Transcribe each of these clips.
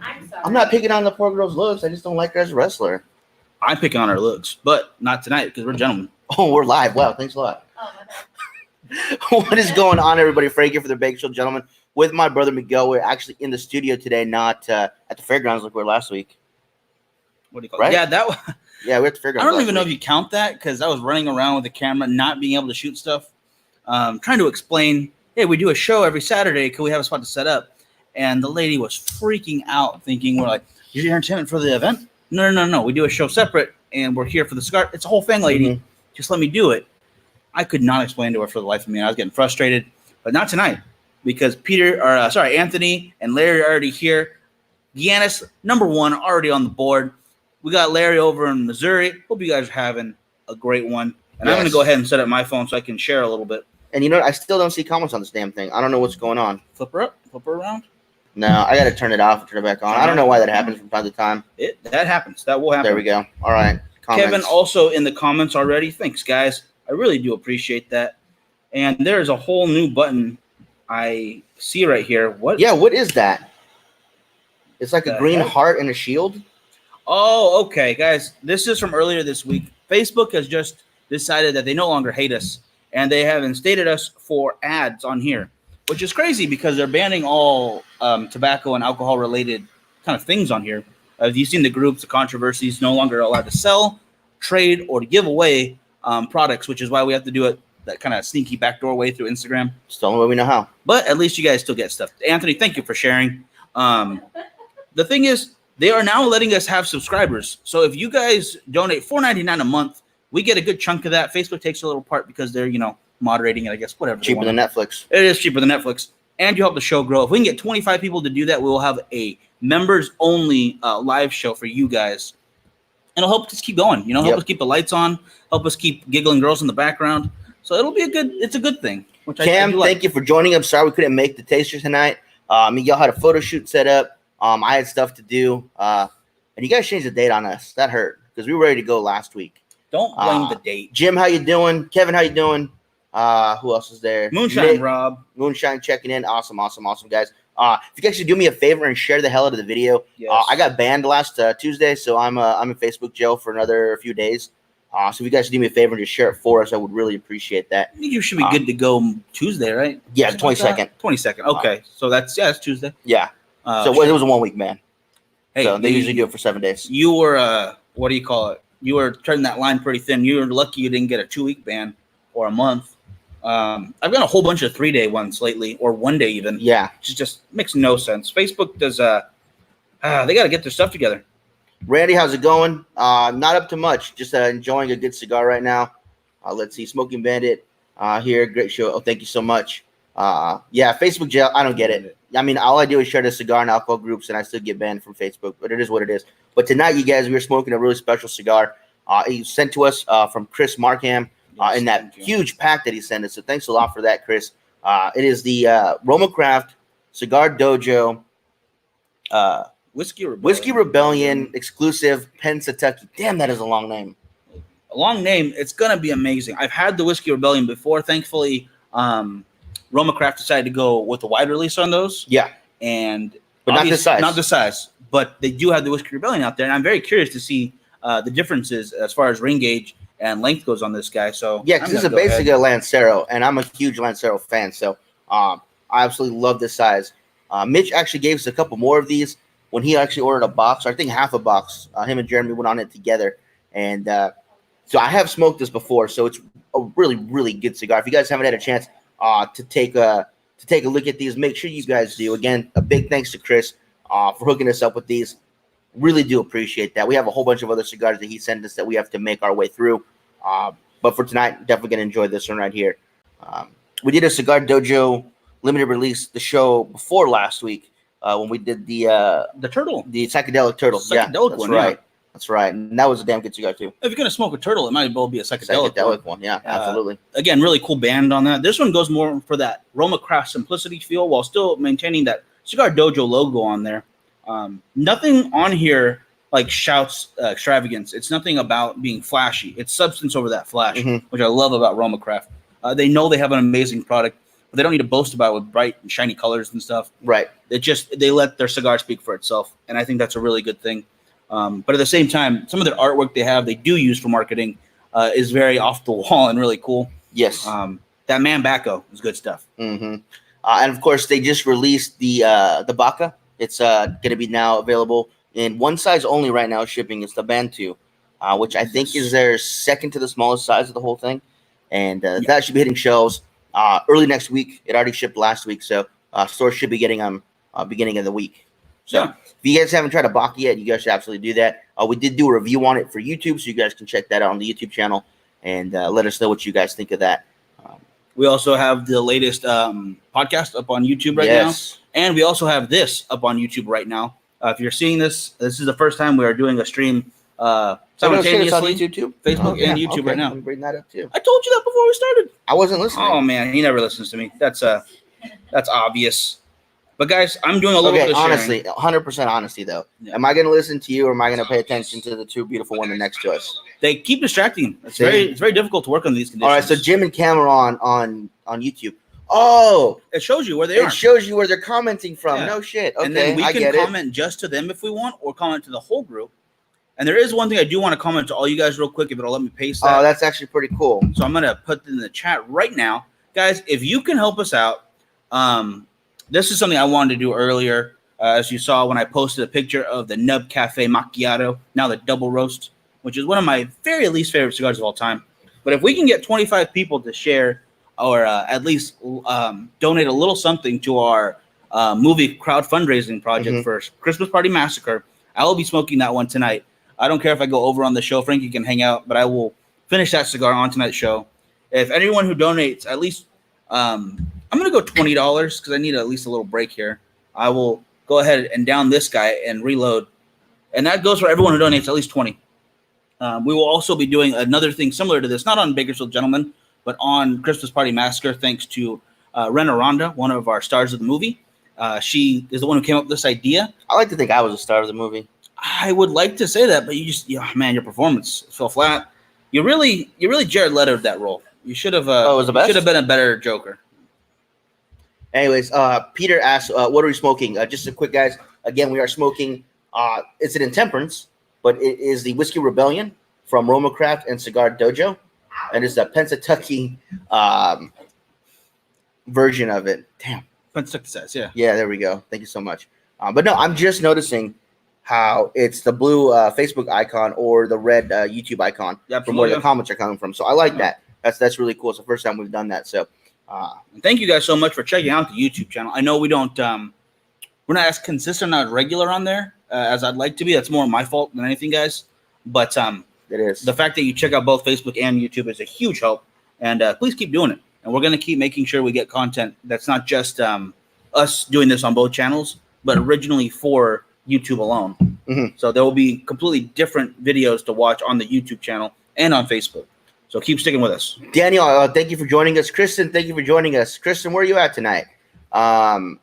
I'm sorry. I'm not picking on the poor girl's looks. I just don't like her as a wrestler. I'm picking on her looks, but not tonight because we're gentlemen. Oh, we're live. Wow, thanks a lot. Oh, my bad. What is going on, everybody? Frank here for the Bakersfield Gentlemen with my brother Miguel. We're actually in the studio today, not at the fairgrounds like we were last week. What do you call Right? it? Yeah, that was. Yeah, we're at the fairgrounds. I don't even know if you count that because I was running around with the camera, not being able to shoot stuff, trying to explain, hey, we do a show every Saturday. Can we have a spot to set up? And the lady was freaking out, thinking we're like, you're the entertainment for the event? No. We do a show separate, and we're here for the cigar. It's a whole thing, lady. Mm-hmm. Just let me do it. I could not explain to her for the life of me. I was getting frustrated, but not tonight because Anthony and Larry are already here. Giannis, number one, already on the board. We got Larry over in Missouri. Hope you guys are having a great one. And yes. I'm going to go ahead and set up my phone so I can share a little bit. And you know what? I still don't see comments on this damn thing. I don't know what's going on. Flip her up? Flip her around? No, I got to turn it off and turn it back on. I don't know why that happens from time to time. That happens. That will happen. There we go. All right. Comments. Kevin also in the comments already. Thanks, guys. I really do appreciate that. And there's a whole new button I see right here. What? Yeah, what is that? It's like a green heart and a shield. Oh, okay, guys. This is from earlier this week. Facebook has just decided that they no longer hate us, and they have instated us for ads on here, which is crazy because they're banning all tobacco and alcohol-related kind of things on here. You've seen the groups, the controversies, no longer allowed to sell, trade, or to give away products, which is why we have to do it that kind of sneaky backdoor way through Instagram. It's the only way we know how. But at least you guys still get stuff. Anthony, thank you for sharing. The thing is, they are now letting us have subscribers. So if you guys donate $4.99 a month, we get a good chunk of that. Facebook takes a little part because they're, moderating it, I guess, whatever. Cheaper than Netflix. It is cheaper than Netflix. And you help the show grow. If we can get 25 people to do that, we'll have a members-only live show for you guys. And it'll help us keep going. Help us keep the lights on, help us keep giggling girls in the background. So it's a good thing. Cam, thank you for joining. I'm sorry we couldn't make the taster tonight. Miguel had a photo shoot set up. I had stuff to do, and you guys changed the date on us. That hurt because we were ready to go last week. Don't blame the date. Jim, how you doing? Kevin, how you doing? Who else is there? Moonshine, Nick, Rob. Moonshine checking in. Awesome, guys. If you guys could do me a favor and share the hell out of the video. Yes. I got banned last Tuesday, so I'm in Facebook jail for another few days. So if you guys could do me a favor and just share it for us, I would really appreciate that. I think you should be good to go Tuesday, right? Yeah, 22nd. 22nd. Okay, so that's Tuesday. Yeah. So it was a 1 week ban. Hey, so they usually do it for 7 days. You were what do you call it? You were turning that line pretty thin. You were lucky you didn't get a 2 week ban or a month. I've got a whole bunch of 3 day ones lately, or 1 day even. Yeah, which just makes no sense. Facebook does. They got to get their stuff together. Randy, how's it going? Not up to much. Just enjoying a good cigar right now. Let's see, Smoking Bandit here. Great show. Oh, thank you so much. Yeah, Facebook jail. I don't get it. I mean, all I do is share the cigar and alcohol groups, and I still get banned from Facebook. But it is what it is. But tonight, you guys, we were smoking a really special cigar. It was sent to us from Chris Markham in that huge pack that he sent us. So thanks a lot for that, Chris. It is the Romacraft Cigar Dojo Whiskey Rebellion exclusive Pennsatucky. Damn, that is a long name. A long name. It's gonna be amazing. I've had the Whiskey Rebellion before. Thankfully, Romacraft decided to go with a wide release on those. Yeah, but not this size. Not the size. But they do have the Whiskey Rebellion out there, and I'm very curious to see the differences as far as ring gauge and length goes on this guy. So yeah, because this is basically a Lancero, and I'm a huge Lancero fan. So I absolutely love this size. Mitch actually gave us a couple more of these when he actually ordered a box, or I think half a box. Him and Jeremy went on it together, and so I have smoked this before. So it's a really, really good cigar. If you guys haven't had a chance to take a look at these, make sure you guys do. Again, a big thanks to Chris for hooking us up with these. Really do appreciate that. We have a whole bunch of other cigars that he sent us that we have to make our way through. But for tonight, definitely going to enjoy this one right here. We did a Cigar Dojo limited release, the show before last week when we did the turtle, the psychedelic turtle. That's one, right. Yeah. That's right. And that was a damn good cigar too. If you're going to smoke a turtle, it might as well be a psychedelic one. Yeah, absolutely. Again, really cool band on that. This one goes more for that Romacraft simplicity feel while still maintaining that Cigar Dojo logo on there. Nothing on here like shouts extravagance. It's nothing about being flashy. It's substance over that flash, which I love about Romacraft. They know they have an amazing product. but they don't need to boast about it with bright and shiny colors and stuff. Right. They let their cigar speak for itself, and I think that's a really good thing. But at the same time, some of their artwork they do use for marketing is very off the wall and really cool. Yes. That Man Bacco is good stuff. Mm-hmm. And of course, they just released the Baca. It's going to be now available in one size only right now. Shipping. It's the Bantu, which I think is their second to the smallest size of the whole thing, and that should be hitting shelves early next week. It already shipped last week, so stores should be getting them beginning of the week. So if you guys haven't tried a Baca yet, you guys should absolutely do that. We did do a review on it for YouTube, so you guys can check that out on the YouTube channel and let us know what you guys think of that. We also have the latest podcast up on YouTube right now. And we also have this up on YouTube right now. If you're seeing this is the first time we are doing a stream simultaneously on YouTube too? Facebook and YouTube right now. I'm bring that up too. I told you that before we started. I wasn't listening. Oh man, he never listens to me. That's obvious. But guys, I'm doing a little bit of sharing. Honestly, 100% honesty though. Yeah. Am I going to listen to you, or am I going to pay attention to the two beautiful women next to us? They keep distracting. It's very difficult to work on these conditions. All right, so Jim and Cam are on YouTube. Oh, it shows you where they are. It shows you where they're commenting from. Yeah. No shit. Okay, and then we can comment just to them if we want, or comment to the whole group. And there is one thing I do want to comment to all you guys real quick, if it'll let me paste that. Oh, that's actually pretty cool. So I'm going to put it in the chat right now. Guys, if you can help us out, this is something I wanted to do earlier. As you saw when I posted a picture of the Nub Cafe Macchiato, now the Double Roast, which is one of my very least favorite cigars of all time. But if we can get 25 people to share or at least donate a little something to our movie crowd fundraising project for Christmas Party Massacre, I will be smoking that one tonight. I don't care if I go over on the show. Frankie can hang out, but I will finish that cigar on tonight's show. If anyone who donates at least I'm going to go $20 because I need at least a little break here. I will go ahead and down this guy and reload. And that goes for everyone who donates at least 20. We will also be doing another thing similar to this, not on Bakersfield Gentlemen, but on Christmas Party Massacre, thanks to Rena Ronda, one of our stars of the movie. She is the one who came up with this idea. I like to think I was a star of the movie. I would like to say that, but you just, your performance fell flat. You really Jared Leto'd that role. You should have. Should have been a better Joker. Anyways, Peter asks, what are we smoking? Just a quick, guys. Again, we are smoking. It's an intemperance, but it is the Whiskey Rebellion from Roma Craft and Cigar Dojo, and it's a Pennsatucky version of it. Damn. Pennsatucky says, yeah. Yeah, there we go. Thank you so much. But no, I'm just noticing how it's the blue Facebook icon or the red YouTube icon from where the comments are coming from. So I like that. That's really cool. It's the first time we've done that. So. Thank you guys so much for checking out the YouTube channel. I know we don't, we're not as consistent, not regular on there as I'd like to be. That's more my fault than anything, guys. But it is. The fact that you check out both Facebook and YouTube is a huge help. And please keep doing it. And we're going to keep making sure we get content that's not just us doing this on both channels, but originally for YouTube alone. So there will be completely different videos to watch on the YouTube channel and on Facebook. So keep sticking with us. Daniel, thank you for joining us. Kristen, thank you for joining us. Kristen, where are you at tonight? Daniel,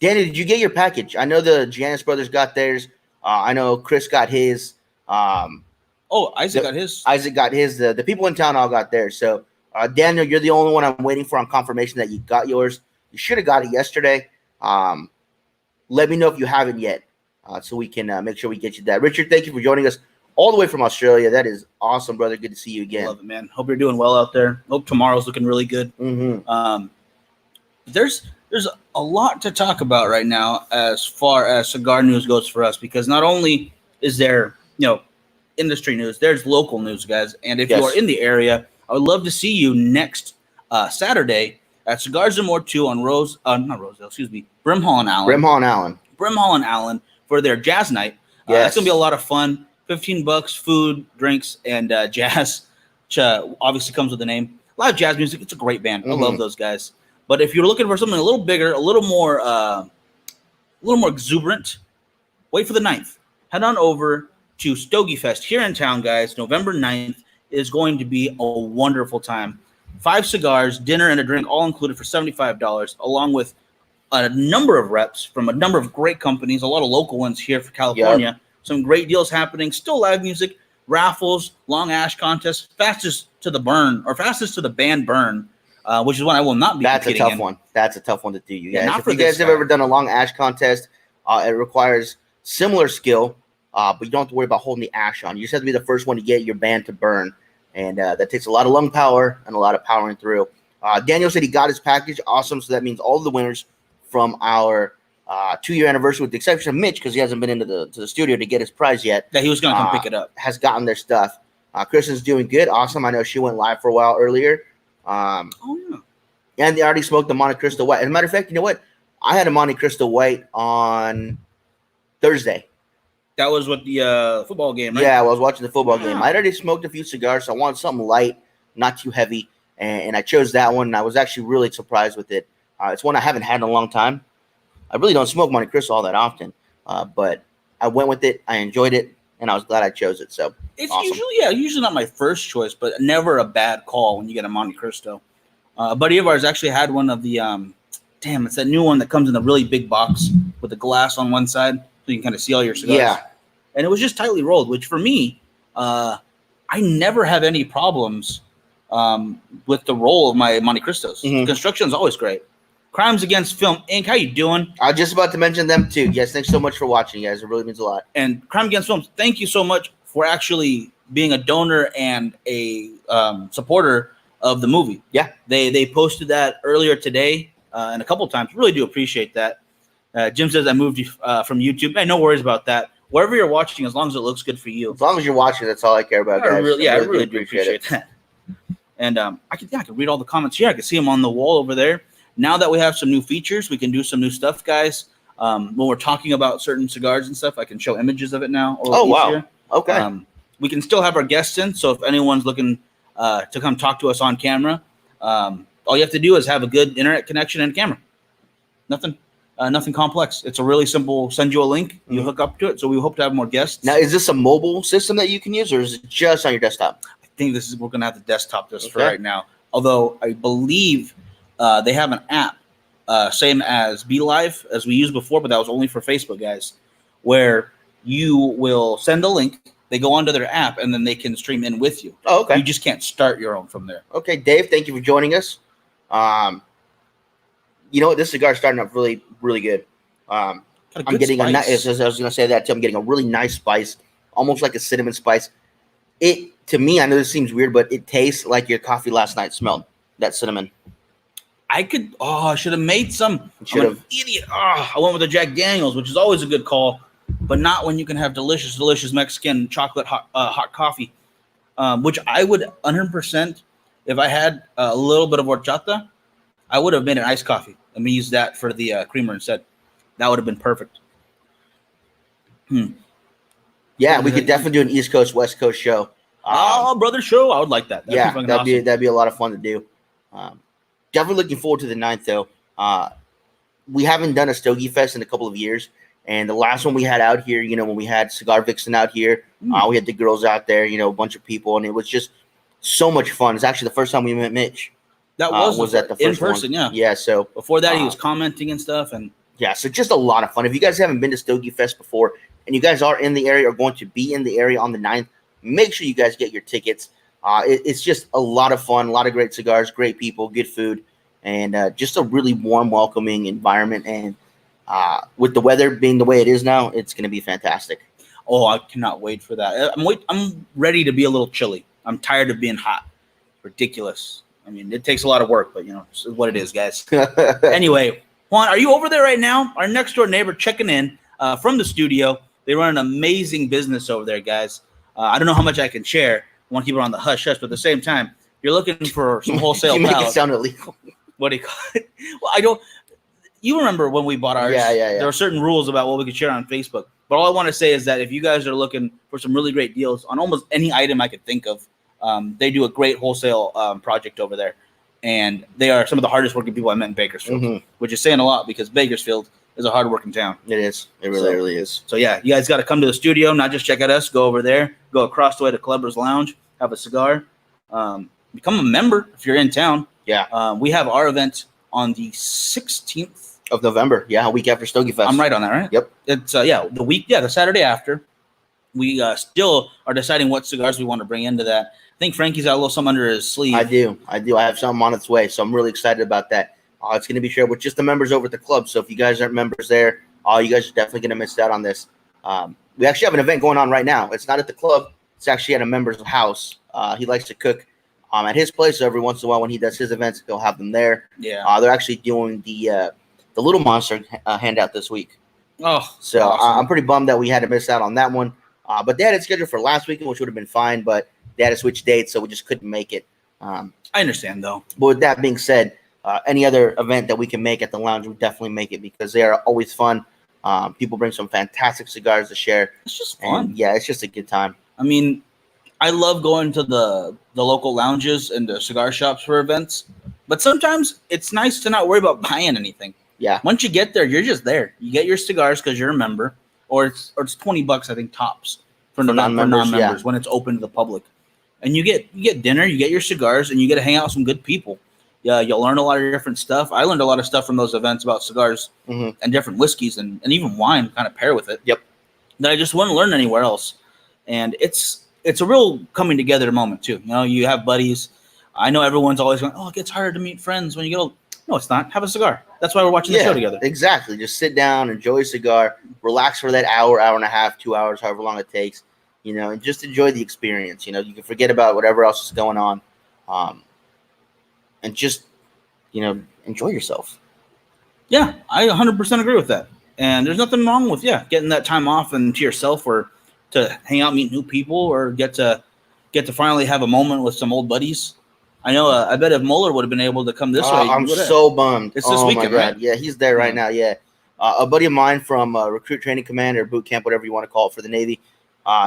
did you get your package? I know the Giannis brothers got theirs. I know Chris got his. Isaac got his. Isaac got his. The people in town all got theirs. So, Daniel, you're the only one I'm waiting for on confirmation that you got yours. You should have got it yesterday. Let me know if you haven't yet so we can make sure we get you that. Richard, thank you for joining us. All the way from Australia. That is awesome, brother. Good to see you again. Love it, man. Hope you're doing well out there. Hope tomorrow's looking really good. There's a lot to talk about right now as far as cigar news goes for us, because not only is there, industry news, there's local news, guys. And if you are in the area, I would love to see you next Saturday at Cigars and More 2 on Brimhall and Allen for their jazz night. It's going to be a lot of fun. $15, food, drinks, and jazz, which obviously comes with the name. Live jazz music. It's a great band. I love those guys. But if you're looking for something a little bigger, a little more exuberant, wait for the 9th. Head on over to Stogie Fest here in town, guys. November 9th is going to be a wonderful time. 5 cigars, dinner, and a drink, all included for $75, along with a number of reps from a number of great companies, a lot of local ones here for California. Yep. Some great deals happening, still live music, raffles, long ash contests, fastest to the band burn, which is one I will not be. That's a competing tough in. one. That's a tough one to do, you guys. not If for you this guys have guy. ever done a long ash contest, it requires similar skill, but you don't have to worry about holding the ash on. You just have to be the first one to get your band to burn, and that takes a lot of lung power and a lot of powering through. Daniel said he got his package. Awesome. So that means all of the winners from our 2-year anniversary, with the exception of Mitch, because he hasn't been into the studio to get his prize yet. That he was going to come pick it up. Has gotten their stuff. Kristen's doing good. Awesome. I know she went live for a while earlier. Oh, yeah. And they already smoked the Monte Cristo White. As a matter of fact, you know what? I had a Monte Cristo White on Thursday. That was what the football game, right? Yeah, I was watching the football game. Wow. I'd already smoked a few cigars, so I wanted something light, not too heavy. And I chose that one, and I was actually really surprised with it. It's one I haven't had in a long time. I really don't smoke Monte Cristo all that often, but I went with it. I enjoyed it, and I was glad I chose it. So It's awesome. usually not my first choice, but never a bad call when you get a Monte Cristo. A buddy of ours actually had one of the it's that new one that comes in a really big box with the glass on one side, so you can kind of see all your cigars. Yeah. And it was just tightly rolled, which for me, I never have any problems with the roll of my Monte Cristos. Mhm. Construction is always great. Crimes Against Film Inc. How you doing? I was just about to mention them too. Yes, thanks so much for watching, guys. It really means a lot. And Crime Against Films, thank you so much for actually being a donor and a supporter of the movie. Yeah. They posted that earlier today and a couple of times. Really do appreciate that. Jim says I moved from YouTube. Hey, no worries about that. Wherever you're watching, as long as it looks good for you. As long as you're watching, that's all I care about, guys. I really do do appreciate that. And I can read all the comments here. I can see them on the wall over there. Now that we have some new features, we can do some new stuff, guys. When we're talking about certain cigars and stuff, I can show images of it now. Oh, wow. Okay. We can still have our guests in, so if anyone's looking to come talk to us on camera, all you have to do is have a good internet connection and camera. Nothing complex. It's a really simple, send you a link, you hook up to it, so we hope to have more guests. Now, is this a mobile system that you can use, or is it just on your desktop? I think we're going to have to desktop this for right now, although I believe they have an app, same as Be Live as we used before, but that was only for Facebook, guys, where you will send a link, they go onto their app, and then they can stream in with you. Oh, okay. You just can't start your own from there. Okay, Dave, thank you for joining us. You know what? This cigar is starting up really, really good. I'm getting a nice, I was going to say that too. I'm getting a really nice spice, almost like a cinnamon spice. To me, I know this seems weird, but it tastes like your coffee last night smelled, that cinnamon. I should have made some. Should have. Idiot. I went with the Jack Daniels, which is always a good call, but not when you can have delicious Mexican chocolate hot coffee, which I would 100%, if I had a little bit of horchata, I would have made an iced coffee. Let me use that for the creamer instead. That would have been perfect. Yeah, we could definitely do an East Coast, West Coast show. Brother show. I would like that. That'd be a lot of fun to do. Definitely looking forward to the 9th, though. We haven't done a Stogie Fest in a couple of years. And the last one we had out here, when we had Cigar Vixen out here, we had the girls out there, a bunch of people. And it was just so much fun. It's actually the first time we met Mitch. That was at the first in person, one. yeah. Yeah, so. Before that, he was commenting and stuff. And yeah, so just a lot of fun. If you guys haven't been to Stogie Fest before, and you guys are in the area or going to be in the area on the 9th, make sure you guys get your tickets. It's just a lot of fun, a lot of great cigars, great people, good food, and just a really warm, welcoming environment. And with the weather being the way it is now, it's going to be fantastic. Oh, I cannot wait for that. I'm ready to be a little chilly. I'm tired of being hot. Ridiculous. I mean, it takes a lot of work, but, it's what it is, guys. Anyway, Juan, are you over there right now? Our next door neighbor checking in from the studio. They run an amazing business over there, guys. I don't know how much I can share. I want to keep it on the hush-hush, but at the same time, you're looking for some wholesale You make pallets. it sound illegal. What do you call it? Well, I don't. You remember when we bought ours? Yeah. There were certain rules about what we could share on Facebook. But all I want to say is that if you guys are looking for some really great deals on almost any item I could think of, they do a great wholesale project over there. And they are some of the hardest working people I met in Bakersfield, which is saying a lot because Bakersfield is a hard working town. It is. It really is. So, yeah, you guys got to come to the studio, not just check out us. Go over there. Go across the way to Culebras Lounge. Have a cigar. Become a member if you're in town. Yeah. We have our event on the 16th of November. Yeah, a week after Stogie Fest. I'm right on that, right? Yep. It's the Saturday after. we still are deciding what cigars we want to bring into that. I think Frankie's got a little something under his sleeve. I do. I have something on its way, so I'm really excited about that. It's going to be shared with just the members over at the club. So if you guys aren't members there, you guys are definitely going to miss out on this. We actually have an event going on right now. It's not at the club. It's actually at a member's house. He likes to cook at his place. So every once in a while when he does his events, he'll have them there. Yeah. They're actually doing the Little Monster handout this week. Oh, so awesome. I'm pretty bummed that we had to miss out on that one. But they had it scheduled for last weekend, which would have been fine, but they had to switch dates, so we just couldn't make it. I understand, though. But with that being said, any other event that we can make at the lounge, we definitely make it because they are always fun. People bring some fantastic cigars to share. It's just fun. And, yeah, it's just a good time. I mean, I love going to the local lounges and the cigar shops for events, but sometimes it's nice to not worry about buying anything. Yeah. Once you get there, you're just there. You get your cigars because you're a member, or it's $20, I think, tops for non-members when it's open to the public. And you get dinner, you get your cigars, and you get to hang out with some good people. Yeah, you'll learn a lot of different stuff. I learned a lot of stuff from those events about cigars and different whiskeys and even wine kind of pair with it. Yep. That I just wouldn't learn anywhere else. And it's a real coming together moment too. You know, you have buddies. I know everyone's always going, oh, it gets harder to meet friends when you get old. No, it's not. Have a cigar. That's why we're watching the show together. Exactly. Just sit down, enjoy a cigar, relax for that hour, hour and a half, 2 hours, however long it takes, you know, and just enjoy the experience. You know, you can forget about whatever else is going on, and just, you know, enjoy yourself. Yeah, I 100% agree with that. And there's nothing wrong with, getting that time off and to yourself or to hang out, meet new people, or get to finally have a moment with some old buddies. I know. I bet if Mueller would have been able to come this way, I'm so bummed. It's this weekend, right? Yeah, he's there right now. Yeah, a buddy of mine from Recruit Training Command or Boot Camp, whatever you want to call it, for the Navy.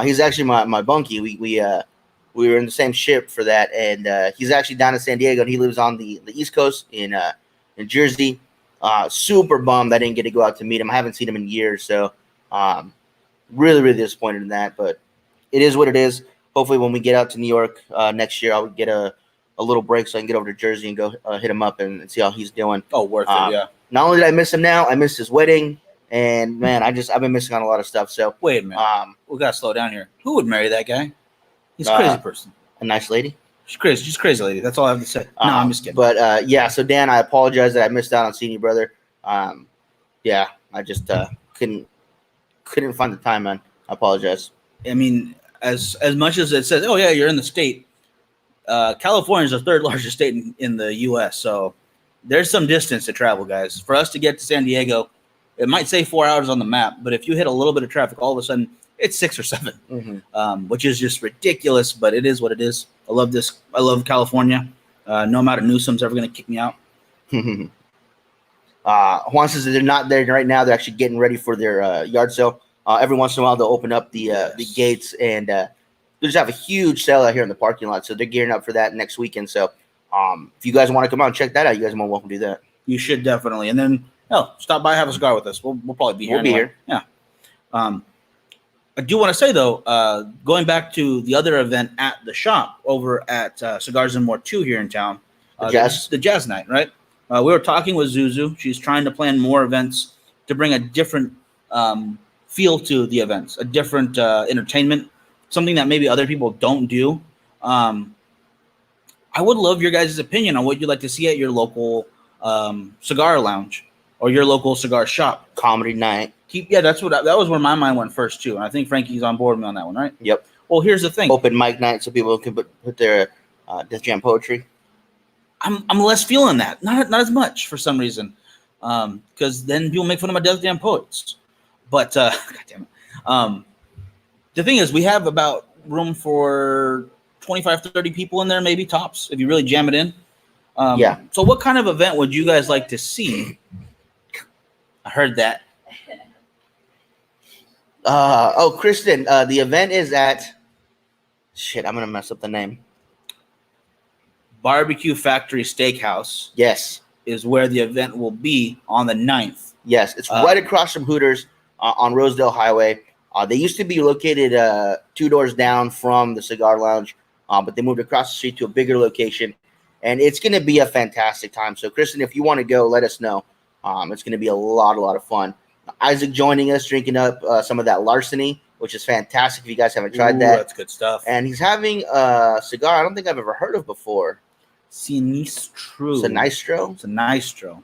He's actually my bunkie. We were in the same ship for that, and he's actually down in San Diego, and he lives on the East Coast in Jersey. Super bummed I didn't get to go out to meet him. I haven't seen him in years, so really, really disappointed in that. But it is what it is. Hopefully, when we get out to New York next year, I'll get a little break so I can get over to Jersey and go hit him up and see how he's doing. Oh, worth it, yeah. Not only did I miss him now, I missed his wedding, and man, I've been missing on a lot of stuff. So wait a minute, we gotta slow down here. Who would marry that guy? He's a crazy person. A nice lady. She's crazy. She's a crazy lady. That's all I have to say. No, I'm just kidding. But yeah, so Dan, I apologize that I missed out on seeing you, brother. Yeah, I just couldn't find the time, man. I apologize. I mean, as much as it says, oh yeah, you're in the state. California is the third largest state in the U.S., so there's some distance to travel, guys. For us to get to San Diego, it might say 4 hours on the map, but if you hit a little bit of traffic, all of a sudden it's 6 or 7, which is just ridiculous, but it is what it is. I love this. I love California. No amount of Newsom's ever going to kick me out. Juan says that they're not there right now. They're actually getting ready for their yard sale. Every once in a while, they'll open up the gates, and they just have a huge sale out here in the parking lot. So they're gearing up for that next weekend. So if you guys want to come out and check that out, you guys are more welcome to do that. You should definitely. And then, stop by, have a cigar with us. We'll probably be here. We'll be here. Yeah. I do want to say, though, going back to the other event at the shop over at Cigars and More 2 here in town, the jazz night, right? We were talking with Zuzu. She's trying to plan more events to bring a different feel to the events, a different entertainment, something that maybe other people don't do. I would love your guys' opinion on what you'd like to see at your local cigar lounge or your local cigar shop. Comedy night. That was where my mind went first too, and I think Frankie's on board with me on that one, right? Yep. Well, here's the thing: open mic night so people can put their Death Jam poetry. I'm less feeling that, not as much for some reason, because then people make fun of my Death Jam poets. But God damn it, the thing is, we have about room for 25 to 30 people in there, maybe tops, if you really jam it in. So, what kind of event would you guys like to see? I heard that. Kristen, the event is at I'm gonna mess up the name. Barbecue Factory Steakhouse. Yes, is where the event will be on the 9th. Yes, it's right across from Hooters on Rosedale Highway. They used to be located 2 doors down from the Cigar Lounge, but they moved across the street to a bigger location, and it's going to be a fantastic time. So, Kristen, if you want to go, let us know. It's going to be a lot of fun. Isaac joining us, drinking up some of that Larceny, which is fantastic if you guys haven't tried Ooh, that. That's good stuff. And he's having a cigar I don't think I've ever heard of before. Sinistro. Sinistro.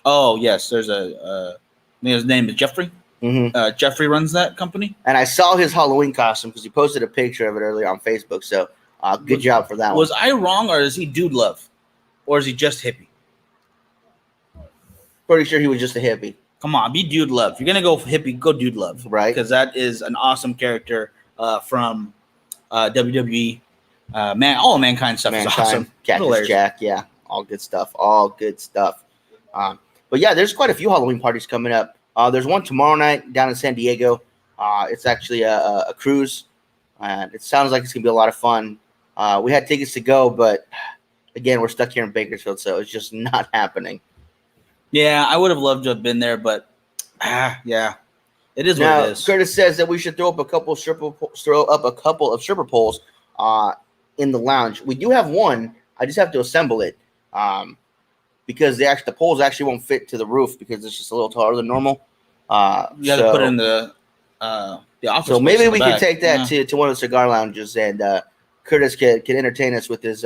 Oh, yes. There's I think his name is Jeffrey. Mm-hmm. Jeffrey runs that company. And I saw his Halloween costume because he posted a picture of it earlier on Facebook. So good job for that Was one. I wrong, or is he dude love? Or is he just hippie? Pretty sure he was just a hippie. Come on, be dude love. If you're going to go hippie, go dude love. Right. Because that is an awesome character from WWE. All Mankind stuff is awesome. Cactus Jack. Yeah. All good stuff. But yeah, there's quite a few Halloween parties coming up. There's one tomorrow night down in San Diego. It's actually a cruise, and it sounds like it's gonna be a lot of fun. We had tickets to go, but again, we're stuck here in Bakersfield, so it's just not happening. Yeah, I would have loved to have been there, but yeah, it is Now, what it is. Curtis says that we should throw up a couple of stripper poles in the lounge. We do have one. I just have to assemble it. Because the poles actually won't fit to the roof because it's just a little taller than normal. You got to put it in the office. So maybe we can take that to one of the cigar lounges, and Curtis can entertain us with his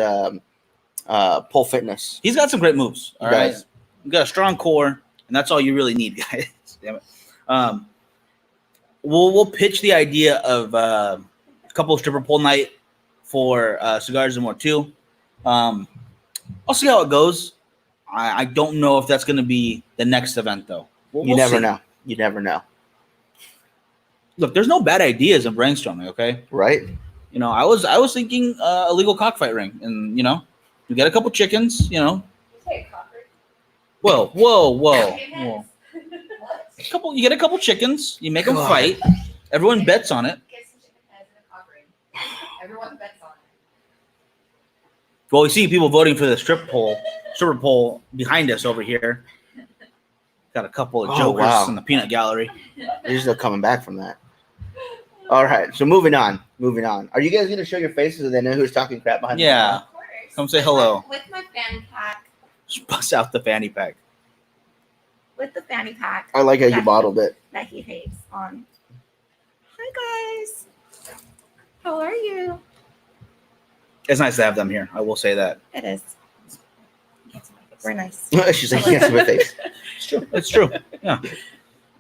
pole fitness. He's got some great moves. All right, Guys. you got a strong core, and that's all you really need, guys. Damn it. We'll pitch the idea of a couple of stripper pole night for Cigars and More too. I'll see how it goes. I don't know if that's going to be the next event, though. You never know. You never know. Look, there's no bad ideas in brainstorming, okay? Right? You know, I was thinking a legal cockfight ring, and, you know, you get a couple chickens, you know. Whoa. You get a couple chickens, you make them fight, everyone bets on it. Everyone bets on it. Well, we see people voting for the stripper pole behind us over here. Got a couple of jokers in the peanut gallery. They're still coming back from that. All right, so moving on. Are you guys going to show your faces so they know who's talking crap behind the camera? Of course. Come say hello. With my fanny pack. Just bust out the fanny pack. With the fanny pack. I like how you bottled it. That he hates on. Hi, guys. How are you? It's nice to have them here. I will say that. It is. We're nice. She's like, can't see my face. It's true. Yeah.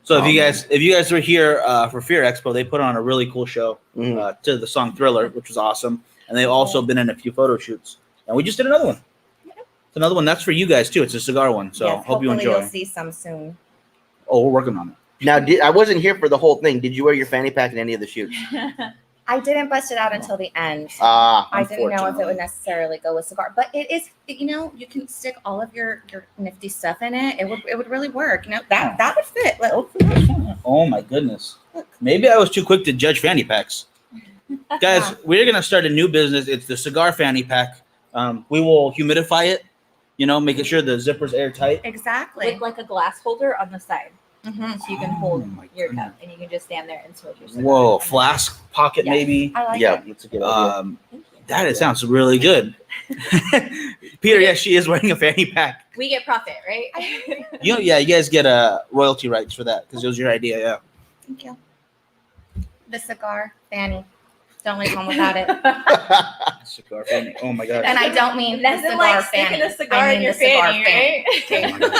So if you guys were here for Fear Expo, they put on a really cool show to the song Thriller, which was awesome. And they've also been in a few photo shoots. And we just did another one. It's another one. That's for you guys, too. It's a cigar one. So yes, hope you enjoy. You'll see some soon. Oh, we're working on it. Now, I wasn't here for the whole thing. Did you wear your fanny pack in any of the shoots? I didn't bust it out until the end. I didn't know if it would necessarily go with cigar, but it is. You know, you can stick all of your nifty stuff in it. It would really work. You know, that would fit. Oh my goodness! Maybe I was too quick to judge fanny packs. Guys, we're gonna start a new business. It's the cigar fanny pack. We will humidify it. You know, making sure the zipper's airtight. Exactly. With like a glass holder on the side. Mm-hmm. So you can hold my your goodness. cup and you can just stand there and smoke your cigar. Whoa, flask pocket Yes. maybe. I like Yeah, it. that's a good idea. That sounds really good. Peter, yes, she is wearing a fanny pack. We get profit, right? You guys get royalty rights for that because it was your idea. Yeah. Thank you. The cigar fanny. Don't leave home without it. Cigar fanny. Oh my god. And I don't mean the Nothing cigar like fanny. sticking a cigar I mean in your the cigar fanny, right? Oh my gosh.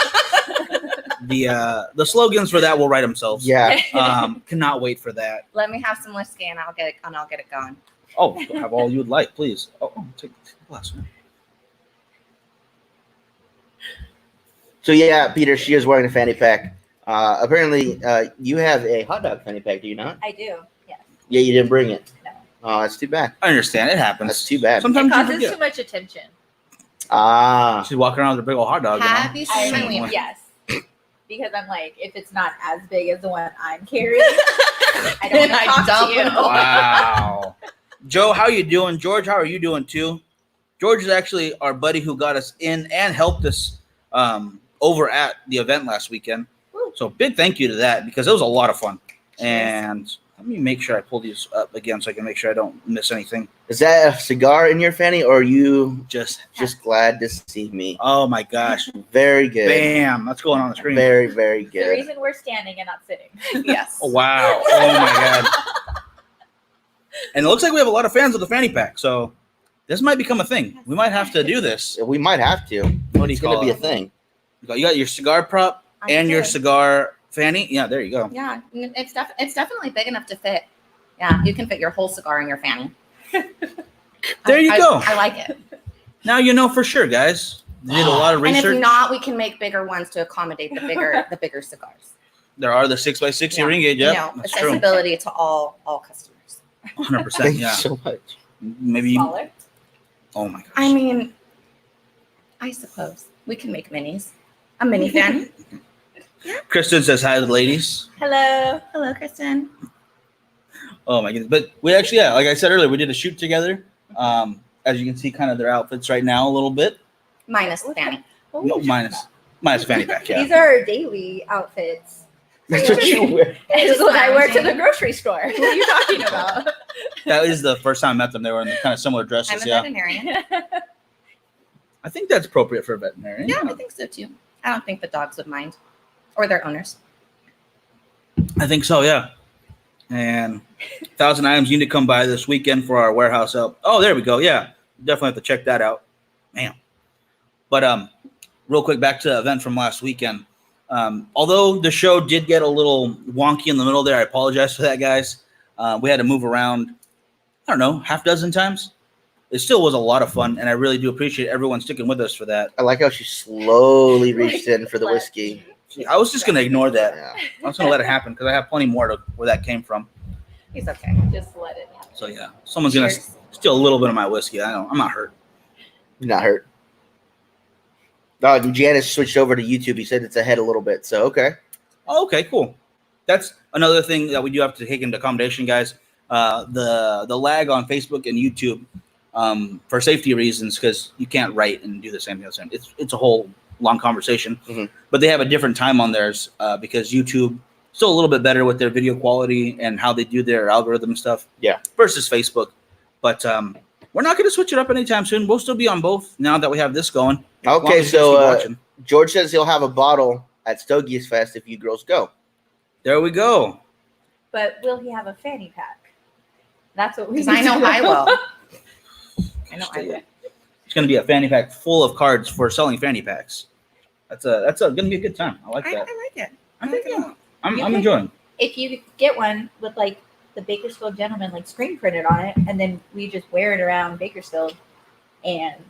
The slogans for that will write themselves. Yeah. Cannot wait for that. Let me have some whiskey and I'll get it going. Oh, have all you would like, please. Oh, take a glass. So yeah, Peter, she is wearing a fanny pack. Apparently, you have a hot dog fanny pack, do you not? I do. Yes. Yeah, you didn't bring it. No. Oh, that's too bad. I understand. It happens. That's too bad. It Sometimes you causes forget. too much attention. She's walking around with a big old hot dog. Have you seen my Same wiener? way. Yes. Because I'm like, if it's not as big as the one I'm carrying, I don't want to talk to you. Wow. Joe, how you doing? George, how are you doing too? George is actually our buddy who got us in and helped us over at the event last weekend. Woo. So big thank you to that because it was a lot of fun. And let me make sure I pull these up again so I can make sure I don't miss anything. Is that a cigar in your fanny, or are you Just glad to see me? oh my gosh. Very good. Bam. That's going on the screen. Very, very The good. reason we're standing and not sitting. Yes. Oh, wow. Oh my God. And it looks like we have a lot of fans of the fanny pack, so this might become a thing. We might have to do this. We might have to. What do you It's call going to be a it? thing. You got your cigar prop and your cigar fanny. Yeah, there you go. Yeah, it's definitely big enough to fit. Yeah, you can fit your whole cigar in your fanny. There you go. I like it. Now you know for sure, guys. You did a lot of research. And if not, we can make bigger ones to accommodate the bigger cigars. There are the 6x60 ring gauge. Yeah, that's true. Accessibility to all customers. 100%. Thank Yeah. you so much. Maybe. Smaller. Oh my gosh. I mean, I suppose we can make minis. A mini fanny. Kristen says hi to the ladies. Hello. Hello, Kristen. Oh my goodness. But we actually, yeah, like I said earlier, we did a shoot together. As you can see, kind of their outfits right now a little bit. Minus the fanny. No, minus fanny pack. Yeah. These are our daily outfits. That's what you wear. This is what I wear to the grocery store. What are you talking about? That is the first time I met them. They were in kind of similar dresses. I'm a Yeah. veterinarian. I think that's appropriate for a veterinarian. Yeah, I think so too. I don't think the dogs would mind, or their owners. I think so. Yeah. And 1,000 items you need to come by this weekend for our warehouse up. Oh, there we go. Yeah, definitely have to check that out. Man. But real quick, back to the event from last weekend. Although the show did get a little wonky in the middle there, I apologize for that, guys. We had to move around, I don't know, half dozen times. It still was a lot of fun, and I really do appreciate everyone sticking with us for that. I like how she slowly reached in for the whiskey. I was just going to ignore that. Yeah. I was going to let it happen because I have plenty more to where that came from. He's okay. Just let it happen. So, yeah, someone's going to steal a little bit of my whiskey. I'm not hurt. You're not hurt. Janice switched over to YouTube. He said it's ahead a little bit. So, okay. Oh, okay, cool. That's another thing that we do have to take into accommodation, guys. The lag on Facebook and YouTube for safety reasons, because you can't write and do the same thing. It's a whole long conversation. Mhm. But they have a different time on theirs because YouTube still a little bit better with their video quality and how they do their algorithm stuff. Yeah. Versus Facebook. But we're not going to switch it up anytime soon. We'll still be on both now that we have this going. Okay, so George says he'll have a bottle at Stogies Fest if you girls go. There we go. But will he have a fanny pack? That's what we. Because I know I will. I know I will. It's going to be a fanny pack full of cards for selling fanny packs. That's going to be a good time. I like that. I like it. I think like it. I'm enjoying. If you get one with like the Bakersfield Gentlemen like screen printed on it, and then we just wear it around Bakersfield, and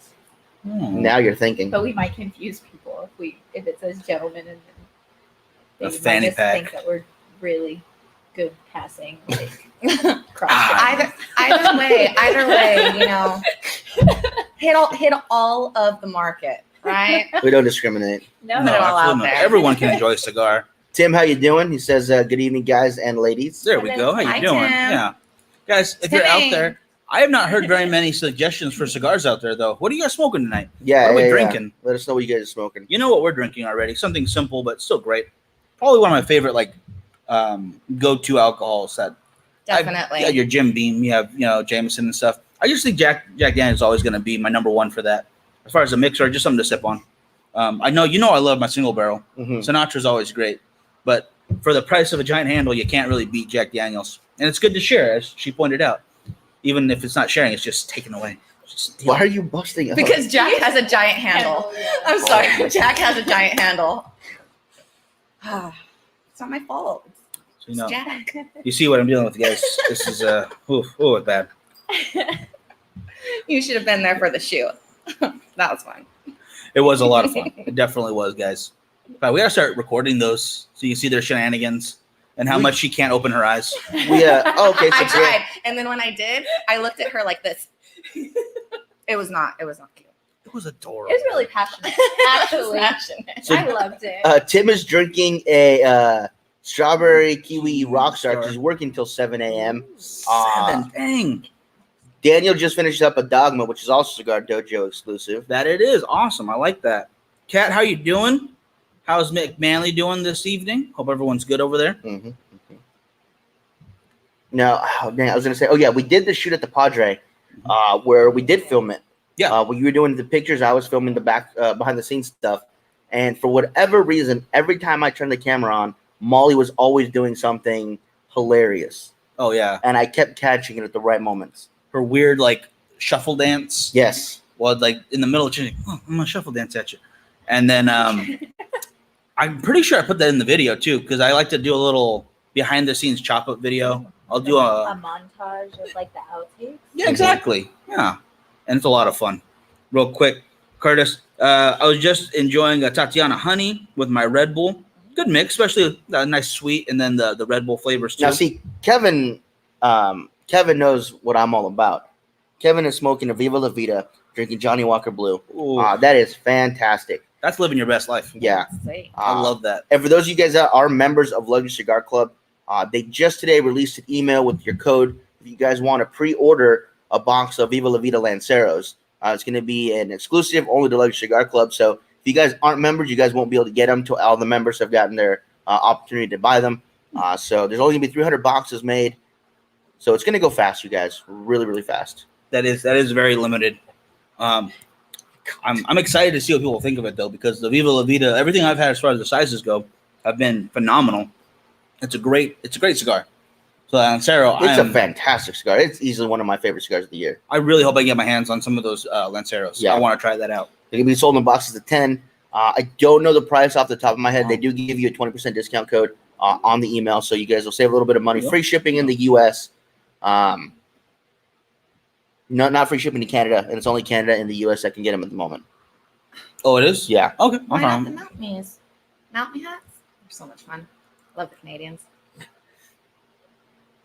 Now you're thinking. but we might confuse people if it says gentleman and A they might fanny just pack. think that we're really good passing like cross. Either way, you know, hit all of the market, right? We don't discriminate. No, Put it all out absolutely not. there. Everyone can enjoy a cigar. Tim, how you doing? He says, good evening, guys and ladies. There we go. How you Hi, doing? Tim. Yeah, guys, if you're out there, I have not heard very many suggestions for cigars out there, though. What are you guys smoking tonight? Yeah, What are we yeah. drinking? Let us know what you guys are smoking. You know what we're drinking already. Something simple, but still great. Probably one of my favorite, go-to alcohols. Definitely. Yeah, your Jim Beam. You have, Jameson and stuff. I just think Jack Daniel's always going to be my number one for that. As far as a mixer, just something to sip on. I know I love my single barrel. Mhm. Sinatra's always great, but for the price of a giant handle, you can't really beat Jack Daniel's. And it's good to share, as she pointed out. Even if it's not sharing, it's just taken away. Why are you busting up? Because Jack has a giant handle. I'm sorry. Oh. Jack has a giant handle. It's not my fault. So, It's Jack. you see what I'm dealing with, guys. This is it's bad. You should have been there for the shoot. That was fun. It was a lot of fun. It definitely was, guys. But we gotta start recording those so you see their shenanigans and how much she can't open her eyes. Okay, so I tried, and then when I did, I looked at her like this. It was not cute. It was adorable. It was really passionate. Actually, So- I loved it. Tim is drinking a strawberry kiwi rockstar. He's working till 7 a.m. 7. Dang. Daniel just finished up a Dogma, which is also Cigar Dojo exclusive. That it is. Awesome. I like that. Kat, how you doing? How's McManley doing this evening? Hope everyone's good over there. Mm-hmm. No, I was gonna say, we did the shoot at the Padre, where we did film it. Yeah. When you were doing the pictures, I was filming the back, behind the scenes stuff. And for whatever reason, every time I turned the camera on, Molly was always doing something hilarious. Oh yeah, and I kept catching it at the right moments. her weird like shuffle dance. Yes. Well, like in the middle of changing, oh, I'm gonna shuffle dance at you, and then I'm pretty sure I put that in the video too because I like to do a little behind the scenes chop up video. I'll do a montage of like the outtakes. Yeah, exactly. Yeah, and it's a lot of fun. Real quick, Curtis, I was just enjoying a Tatiana honey with my Red Bull. Good mix, especially a nice sweet, and then the Red Bull flavors too. Now, see, Kevin knows what I'm all about. Kevin is smoking a Viva La Vida, drinking Johnny Walker Blue. That is fantastic. That's living your best life. Yeah. I love that. And for those of you guys that are members of Luxury Cigar Club, they just today released an email with your code. If you guys want to pre-order a box of Viva La Vida Lanceros, it's going to be an exclusive only to Luxury Cigar Club. So if you guys aren't members, you guys won't be able to get them until all the members have gotten their opportunity to buy them. So there's only going to be 300 boxes made. So it's going to go fast, you guys. Really, really fast. That is very limited. I'm excited to see what people think of it though, because the Viva La Vida, everything I've had as far as the sizes go, have been phenomenal. It's a great cigar. So Lancero, it's a fantastic cigar. It's easily one of my favorite cigars of the year. I really hope I get my hands on some of those Lanceros. Yeah. I want to try that out. They can be sold in boxes of 10. I don't know the price off the top of my head. They do give you a 20% discount code on the email, so you guys will save a little bit of money. Yep. Free shipping in the U.S. Not free shipping to Canada, and it's only Canada and the U.S. that can get them at the moment. Oh, it is? Yeah. Okay. Why not the Mount Me's? Mount Me hats? They're so much fun. Love the Canadians.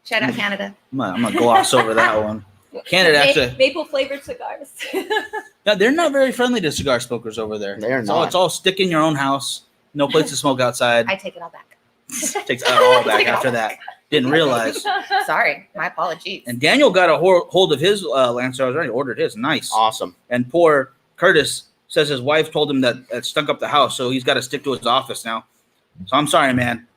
Shout out Canada. I'm gonna gloss over that one. Canada actually. Maple flavored cigars. No, they're not very friendly to cigar smokers over there. They're So not. it's all stick in your own house. No place to smoke outside. I take it all back. Takes it all back after that. Didn't realize. Sorry, my apologies. And Daniel got a hold of his Lancero. Already ordered his. Nice. Awesome. And poor Curtis says his wife told him that it stunk up the house, so he's got to stick to his office now. So I'm sorry, man.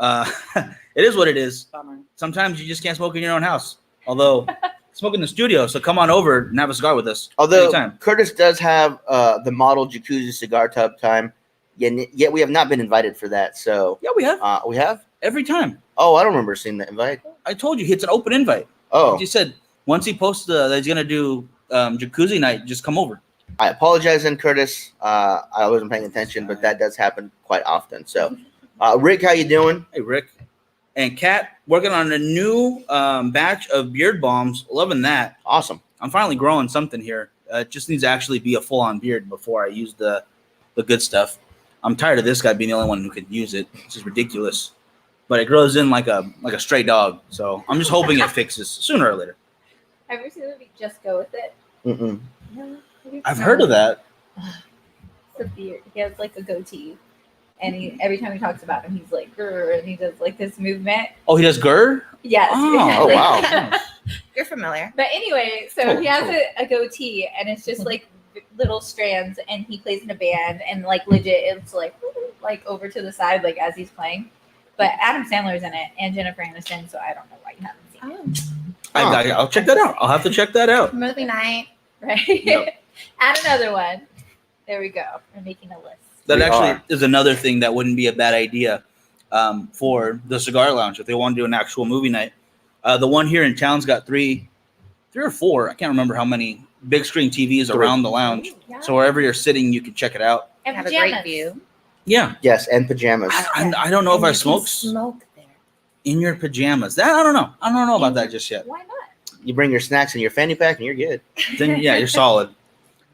It is what it is. Bummer. Sometimes you just can't smoke in your own house. Although smoke in the studio, so come on over and have a cigar with us. Although anytime. Curtis Curtis does have the model jacuzzi cigar tub time, yet we have not been invited for that. So Yeah, we have. we have. Every time. Oh, I don't remember seeing the invite. I told you it's an open invite. Oh, He said once he posts that he's gonna do jacuzzi night, just come over. I apologize, then, Curtis. I wasn't paying attention, but that does happen quite often. So, Rick, how you doing? Hey, Rick. And Kat, working on a new batch of beard balms. Loving that. Awesome. I'm finally growing something here. It just needs to actually be a full-on beard before I use the good stuff. I'm tired of this guy being the only one who can use it. It's just ridiculous. But it grows in like a stray dog. So I'm just hoping it fixes sooner or later. Have you ever seen the movie Just Go With It? Mm-mm. No. I've heard of that. It's a beard. He has like a goatee. And every time he talks about him, he's like, grr, and he does like this movement. Oh, he does GER? Yes. Oh, wow. You're familiar. But anyway, so Cool, he has cool. a goatee, and it's just like little strands, and he plays in a band, and like legit, it's like over to the side, like as he's playing. But Adam Sandler's in it, and Jennifer Aniston, so I don't know why you haven't seen it. Oh, I'll check that out. I'll have to check that out. movie night. Right? Yep. Add another one. There we go. We're making a list. That We actually are. is another thing that wouldn't be a bad idea for the Cigar Lounge if they want to do an actual movie night. The one here in town's got three or four. I can't remember how many big screen TVs around the lounge. Yeah. So wherever you're sitting, you can check it out. And Have a pajamas. great view. Yeah. Yes, and pajamas. I don't know if And I you can smoke smoke there. in your pajamas. That I don't know. I don't know about that just yet. Why not? You bring your snacks in your fanny pack, and you're good. Then yeah, you're solid.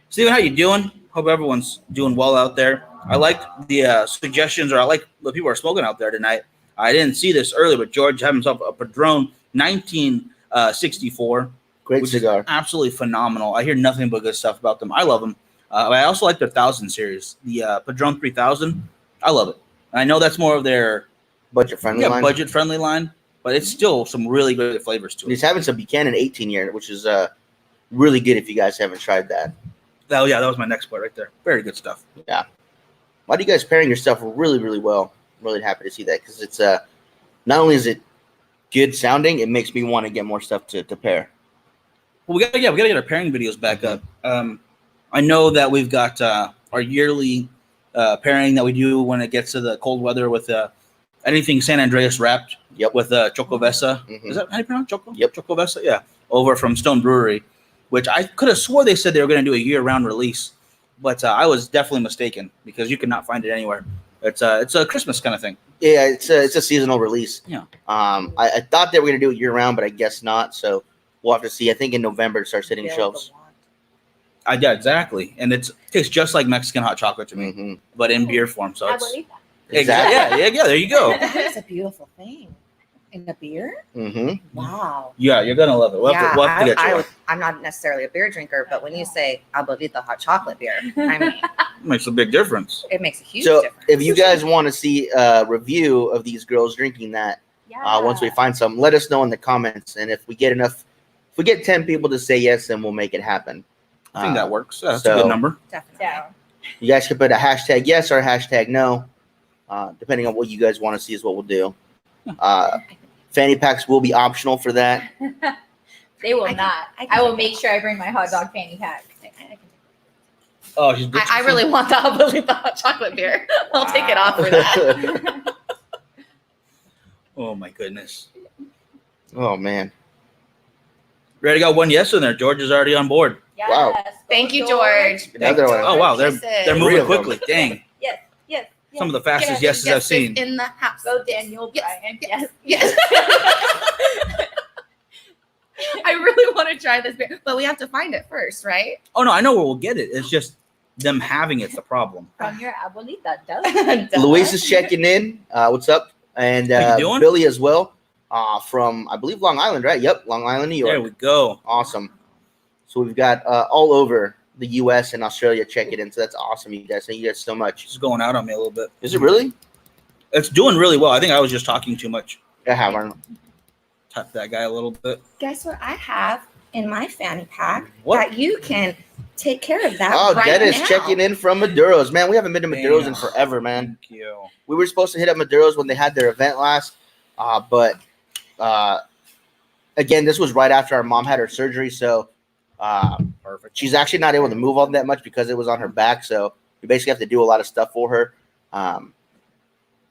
Steven, how you doing? Hope everyone's doing well out there. I like the suggestions, or I like what people are smoking out there tonight. I didn't see this earlier, but George had himself a Padron 1964. Great which cigar. is absolutely phenomenal. I hear nothing but good stuff about them. I love them. I also like their 1000 series, the Padron 3000. I love it. And I know that's more of their Budget friendly line. budget friendly line, but it's still some really great flavors to it. He's having some Buchanan 18 year, which is really good if you guys haven't tried that. Oh yeah, that was my next point right there. Very good stuff. Why do you guys pairing your stuff really, really well? I'm really happy to see that because it's not only is it good sounding, it makes me want to get more stuff to pair. Well, we gotta get our pairing videos back up. I know that we've got our yearly pairing that we do when it gets to the cold weather with anything San Andreas wrapped. Yep. With Chocovesa. Mhm. Is that how you pronounce Choco? Yep. Chocovesa. Yeah. Over from Stone Brewery, which I could have swore they said they were going to do a year-round release, but I was definitely mistaken because you cannot find it anywhere. It's a Christmas kind of thing. Yeah, it's a seasonal release. Yeah. I thought they were gonna do it year round, but I guess not. So we'll have to see. I think in November it starts hitting shelves. Yeah, exactly. And it tastes just like Mexican hot chocolate to me, Mhm. but in beer form. So I it's believe that. exactly. Yeah. There you go. That is a beautiful thing. In a beer? Mhm. Wow. Yeah, you're gonna love it. We'll have to get you one. I'm not necessarily a beer drinker, but when you say abuelita hot chocolate beer, I mean, It makes a big difference. it makes a huge So difference. if you guys want to see a review of these girls drinking that, Yeah. once we find some, let us know in the comments. And if we get 10 people to say yes, then we'll make it happen. I think that works. Yeah, that's a so- good number. Definitely. Yeah. You guys can put a hashtag yes or a hashtag no, depending on what you guys want to see is what we'll do. Fanny packs will be optional for that. They will I can- not. I can I will take make sure I bring my hot dog fanny pack. Oh, she's I really want the abuelita hot chocolate beer. I'll take it off for that. Oh my goodness. Oh man. Ready to go? One yes in there. George is already on board. Yes. Wow. Go, Thank you, George. Another one. Oh wow, they're Kisses. they're Three moving of them. quickly. Dang. Yes. Yes. Some of the fastest yeses I've seen. in the house. Go Daniel Yes, Bryan. Yes. Yes. I really want to try this beer, but we have to find it first, right? Oh no, I know where we'll get it. It's just them having it's the problem. From your abuelita. Duh. Luis is checking in. What's up? And How you doing? Billy as well. From I believe Long Island, right? Yep, Long Island, New York. There we go. Awesome. So we've got all over the U.S. and Australia checking in. So that's awesome, you guys. Thank you guys so much. She's going out on me a little bit. Is it really? It's doing really well. I think I was just talking too much. I haven't. Tap that guy a little bit. Guess what I have in my fanny pack What? that you can take care of that. Oh, right Dennis now. checking in from Maduro's. Man, we haven't been to Maduro's in Damn. forever, man. Thank you. We were supposed to hit up Maduro's when they had their event last, but again, this was right after our mom had her surgery, so Perfect. she's actually not able to move all that much because it was on her back. So we basically have to do a lot of stuff for her.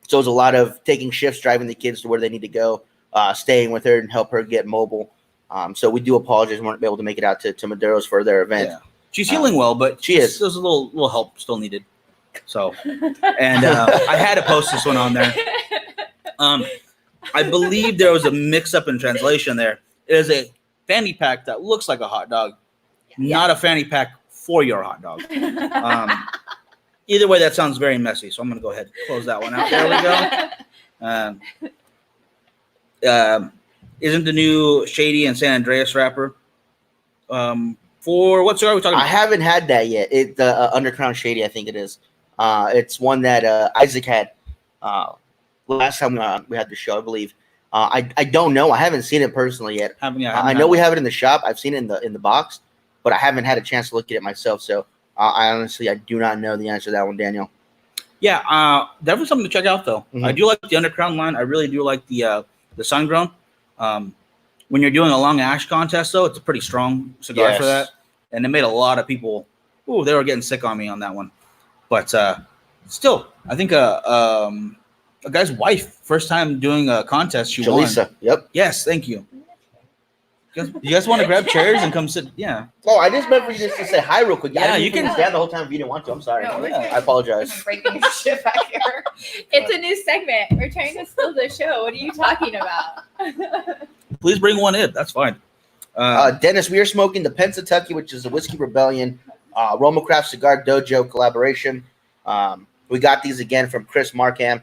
So it's a lot of taking shifts, driving the kids to where they need to go, staying with her and help her get mobile. So we do apologize. We weren't able to make it out to Maduro's for their event. Yeah. She's healing well, but she is. There's a little help still needed. So, and I had to post this one on there. I believe there was a mix-up in translation there. It is a fanny pack that looks like a hot dog, not a fanny pack for your hot dog. Either way, that sounds very messy. So I'm going to go ahead and close that one out. There we go. Isn't the new Shady and San Andreas wrapper? For what cigar are we talking I about? haven't had that yet. It Undercrown Shady, I think it is. It's one that Isaac had last time we had the show, I believe. I don't know. I haven't seen it personally yet. I know we have it in the shop. I've seen it in the box, but I haven't had a chance to look at it myself. So I do not know the answer to that one, Daniel. Yeah, definitely something to check out though. Mhm. I do like the Undercrown line. I really do like the Sun Grown. When you're doing a long ash contest though, it's a pretty strong cigar for that, and it made a lot of people. Ooh, they were getting sick on me on that one. But still, I think a guy's wife, first time doing a contest, she Jaleesa. won. Yep. Yes, thank you. You guys want to grab chairs and come sit? Yeah. Oh, I just meant for you just to say hi real quick. Yeah, I didn't you can- stand the whole time if you didn't want to. I'm sorry. No, we're I good. apologize. I'm breaking your shit back here. It's a new segment. We're trying to steal the show. What are you talking about? Please bring one in. That's fine. Dennis, we are smoking the Pennsatucky, which is a Whiskey Rebellion Roma Craft Cigar Dojo collaboration. We got these again from Chris Markham,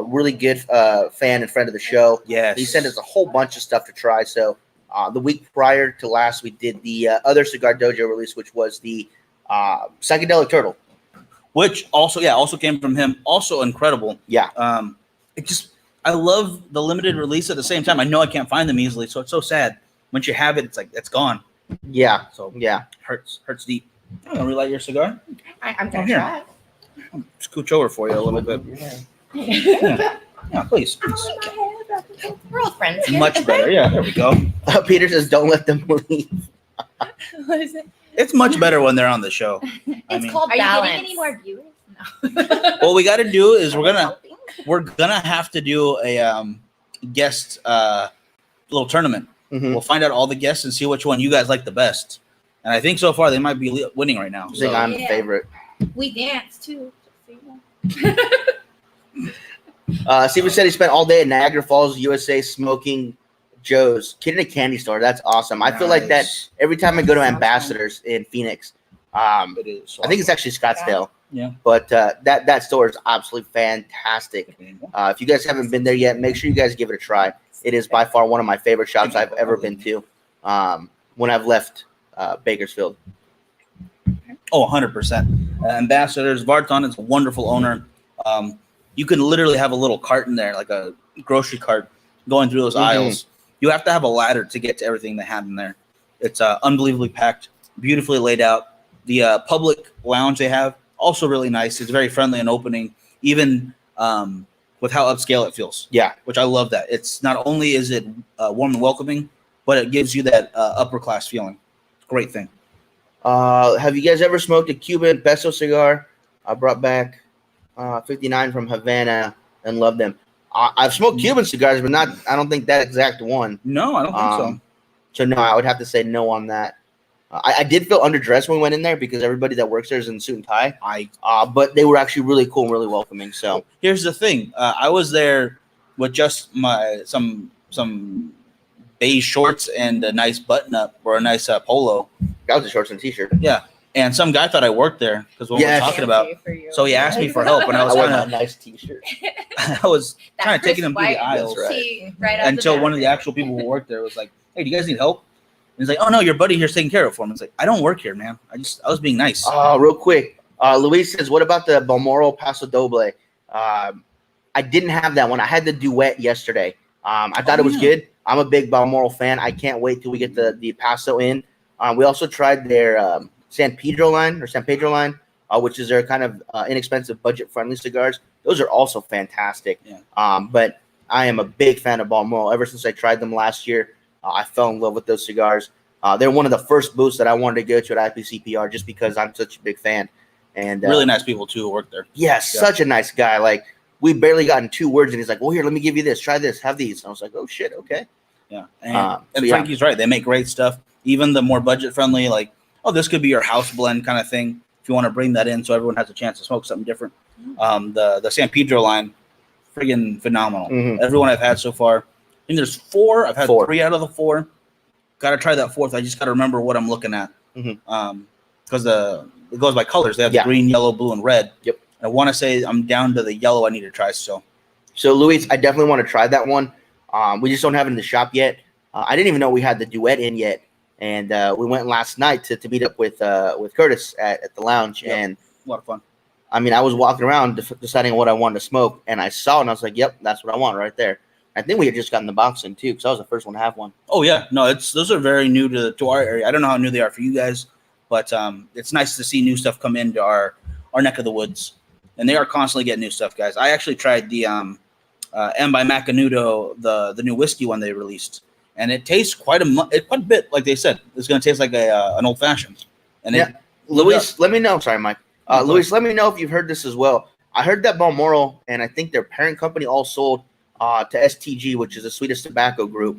really good fan and friend of the show. Yes. He sent us a whole bunch of stuff to try. So the week prior to last, we did the other Cigar Dojo release, which was the Psychedelic Turtle. Which also came from him. Also incredible. Yeah. I love the limited release at the same time. I know I can't find them easily, so it's so sad. Once you have it, it's like it's gone. Yeah. So Yeah. hurts deep. I'm gonna relight your cigar. I'm gonna Here. try. Scooch over for you a little bit. Yeah, please. We're all friends here. Much better. Yeah, there we go. Peter says, "Don't let them leave." What is it? It's much better when they're on the show. It's called Are you balance. getting any more viewers? No. What we got to do is we're gonna we're gonna have to do a guest little tournament. Mhm. We'll find out all the guests and see which one you guys like the best. And I think so far they might be winning right now. I think I'm the favorite. We danced too. Steven said he spent all day at Niagara Falls, USA, smoking Joe's. Kid in a candy store. That's awesome. I feel like that every time I go to Ambassadors in Phoenix. It is. I think it's actually Scottsdale. Yeah. But that store is absolutely fantastic. If you guys haven't been there yet, make sure you guys give it a try. It is by far one of my favorite shops I've ever been to when I've left Bakersfield. Oh, 100%. Ambassadors. Vartan is a wonderful owner. You can literally have a little cart in there, like a grocery cart, going through those aisles. You have to have a ladder to get to everything they have in there. It's unbelievably packed, beautifully laid out. The public lounge they have, also really nice. It's very friendly and opening, even with how upscale it feels. Yeah. Which I love that. It's not only is it warm and welcoming, but it gives you that upper class feeling. Great thing. Have you guys ever smoked a Cuban peso cigar? I brought back 59 from Havana and loved them. I've smoked Cuban cigars, but not. I don't think that exact one. No, I don't think so. So no, I would have to say no on that. I did feel underdressed when we went in there because everybody that works there is in suit and tie. But they were actually really cool and really welcoming. So here's the thing: I was there with just some beige shorts and a nice button up or a nice polo. That was a shorts and t-shirt. Yeah, and some guy thought I worked there because what we're talking about. So he asked me for help, and I was kind of a nice t-shirt. I was kind of taking him through the aisles right until one of the actual people who worked there was like, "Hey, do you guys need help?" And he's like, "Oh no, your buddy here's taking care of it for him." It's like, I don't work here, man. I was being nice. Real quick, Luis says, "What about the Balmoral Paso Doble?" I didn't have that one. I had the Duet yesterday. I thought it was good. I'm a big Balmoral fan. I can't wait till we get the Paso in. We also tried their San Pedro line, which is their kind of inexpensive, budget-friendly cigars. Those are also fantastic. Yeah. But I am a big fan of Balmoral. Ever since I tried them last year, I fell in love with those cigars. They're one of the first booths that I wanted to go to at IPCPR just because I'm such a big fan. And really nice people, too, who work there. Yeah, such a nice guy. Like, we barely gotten 2 words, and he's like, well, here, let me give you this. Try this. Have these. And I was like, oh, shit, okay. Yeah. And Frankie's right. They make great stuff. Even the more budget-friendly, like, oh, this could be your house blend kind of thing if you want to bring that in so everyone has a chance to smoke something different. The San Pedro line, friggin' phenomenal. Everyone I've had so far. I think there's 4. I've had 3 out of the 4. Got to try that 4th. I just got to remember what I'm looking at. Because it goes by colors. They have the green, yellow, blue, and red. Yep. I want to say I'm down to the yellow I need to try still. So, Luis, I definitely want to try that one. We just don't have it in the shop yet. I didn't even know we had the Duet in yet. And we went last night to meet up with Curtis at the lounge. Yep. And a lot of fun. I mean, I was walking around deciding what I wanted to smoke. And I saw it, and I was like, yep, that's what I want right there. I think we had just gotten the box in, too, because I was the first one to have one. Oh, yeah. No, those are very new to our area. I don't know how new they are for you guys. But it's nice to see new stuff come into our neck of the woods. And they are constantly getting new stuff, guys. I actually tried the M by Macanudo, the new whiskey one they released. And it tastes quite a bit, like they said. It's going to taste like an old-fashioned. And Luis, let me know. Sorry, Mike. Luis, let me know if you've heard this as well. I heard that Balmoral and I think their parent company all sold to STG, which is the Swedish Tobacco Group,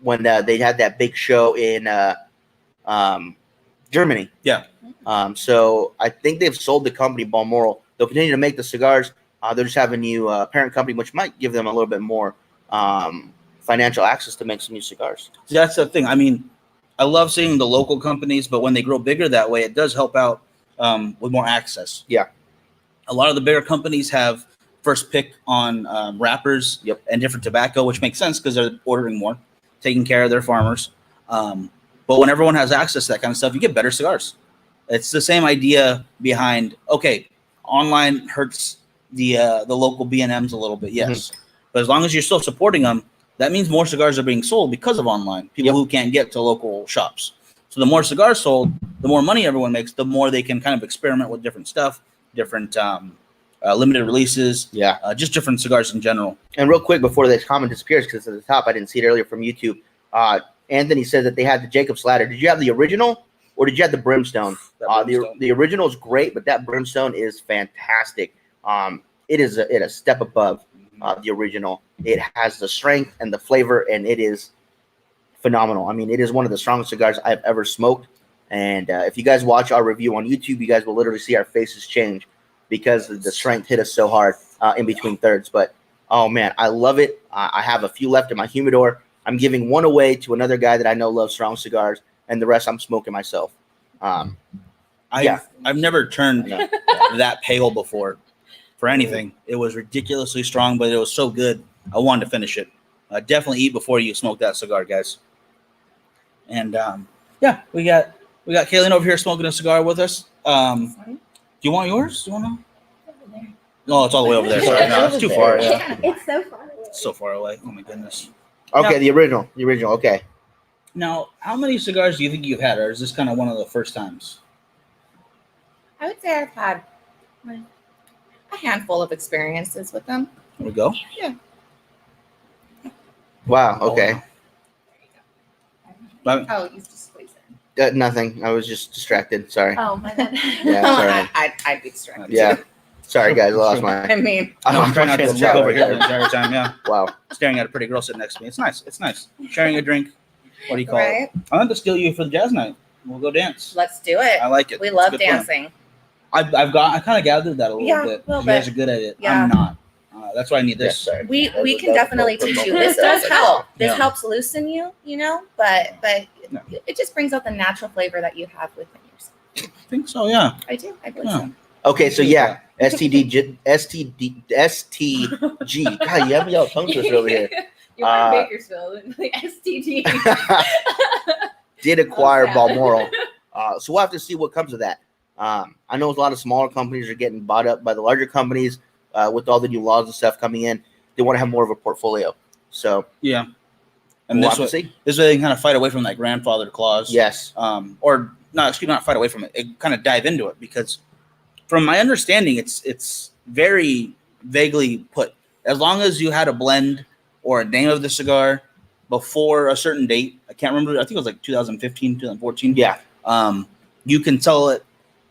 when they had that big show in Germany. Yeah. So I think they've sold the company Balmoral. They'll continue to make the cigars. They'll just have a new parent company, which might give them a little bit more financial access to make some new cigars. See, that's the thing. I mean, I love seeing the local companies, but when they grow bigger that way, it does help out with more access. Yeah. A lot of the bigger companies have first pick on wrappers and different tobacco, which makes sense because they're ordering more, taking care of their farmers. But when everyone has access to that kind of stuff, you get better cigars. It's the same idea behind, okay, online hurts the local B&Ms a little bit, yes. But as long as you're still supporting them, that means more cigars are being sold because of online, people who can't get to local shops. So the more cigars sold, the more money everyone makes, the more they can kind of experiment with different stuff, different limited releases, just different cigars in general. And real quick, before this comment disappears, because it's at the top, I didn't see it earlier from YouTube, Anthony said that they had the Jacob's Ladder. Did you have the original or did you have the Brimstone? The original is great, but that Brimstone is fantastic. it is a step above the original. It has the strength and the flavor, and it is phenomenal. I mean, it is one of the strongest cigars I've ever smoked. And if you guys watch our review on YouTube, you guys will literally see our faces change because the strength hit us so hard in between thirds. But oh man, I love it. I have a few left in my humidor. I'm giving one away to another guy that I know loves strong cigars, and the rest I'm smoking myself. I've never turned that pale before for anything. It was ridiculously strong, but it was so good. I wanted to finish it. Definitely eat before you smoke that cigar, guys. And we got Kaylin over here smoking a cigar with us. Do you want yours? Do you want to? No, it's all the way over there. Sorry, no, it's too far. Yeah. It's so far away. It's so far away. Oh my goodness. Okay, the original. Okay. Now, how many cigars do you think you've had, or is this kind of one of the first times? I would say I've had a handful of experiences with them. Here we go. Yeah. Wow. Okay. Oh, you just squeezed it. Nothing. I was just distracted. Sorry. Oh, my God. Yeah, sorry. I'd be distracted. Yeah. Too. Sorry, guys. I lost my. I mean, I'm trying not to look over here the entire time. Yeah. Wow. Staring at a pretty girl sitting next to me. It's nice. It's nice. Sharing a drink. What do you call right? it? I want to steal you for the jazz night. We'll go dance. Let's do it. I like it. We love It's a good plan. dancing. I kind of gathered that a little bit. Little You guys bit. are good at it. Yeah. I'm not. That's why I need this. Sorry. We can definitely teach you. This does help. This Yeah. helps loosen you, but Yeah. it just brings out the natural flavor that you have within yourself. I think so. Yeah. I do. I believe Yeah. so. Okay, so yeah, STG. God, you have me all tongue twister over here. You're in Bakersfield, like STD. Did acquire sad. Balmoral. So we'll have to see what comes of that. I know a lot of smaller companies are getting bought up by the larger companies with all the new laws and stuff coming in. They want to have more of a portfolio. So Yeah. And we'll this have to way, see. this way they can kind of fight away from that grandfather clause. Yes. Or not fight away from it. Kind of dive into it, because from my understanding, it's very vaguely put. As long as you had a blend or a name of the cigar before a certain date, I can't remember. I think it was like 2015, 2014. Yeah. You can sell it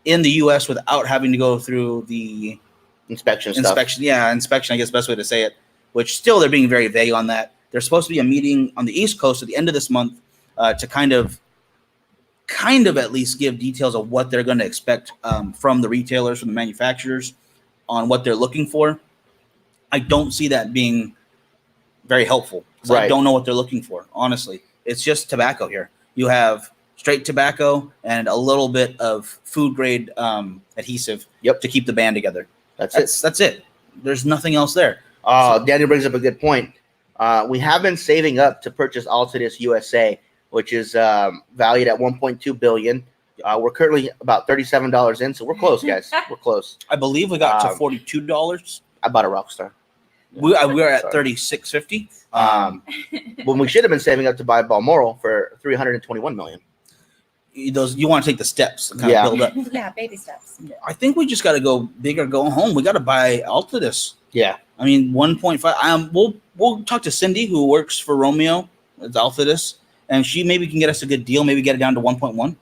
in the U.S. without having to go through the Inspection stuff. inspection. Yeah, inspection. I guess the best way to say it. Which still they're being very vague on that. There's supposed to be a meeting on the East Coast at the end of this month to kind of at least give details of what they're going to expect from the retailers, from the manufacturers, on what they're looking for. I don't see that being very helpful. Right. I don't know what they're looking for, honestly. It's just tobacco here. You have straight tobacco and a little bit of food grade adhesive to keep the band together. That's it. There's nothing else there. Daniel brings up a good point. We have been saving up to purchase Altadis USA, which is valued at $1.2 billion. We're currently about $37 in, so we're close, guys. We're close. I believe we got to $42. I bought a Rockstar. We are at Sorry. $36.50. When we should have been saving up to buy Balmoral for $321 million. You want to take the steps and kind of build up. Yeah, baby steps. I think we just got to go big or go home. We got to buy Altadis. Yeah. I mean, 1.5. We'll talk to Cindy, who works for Romeo. It's Altadis, and she maybe can get us a good deal. Maybe get it down to 1.1.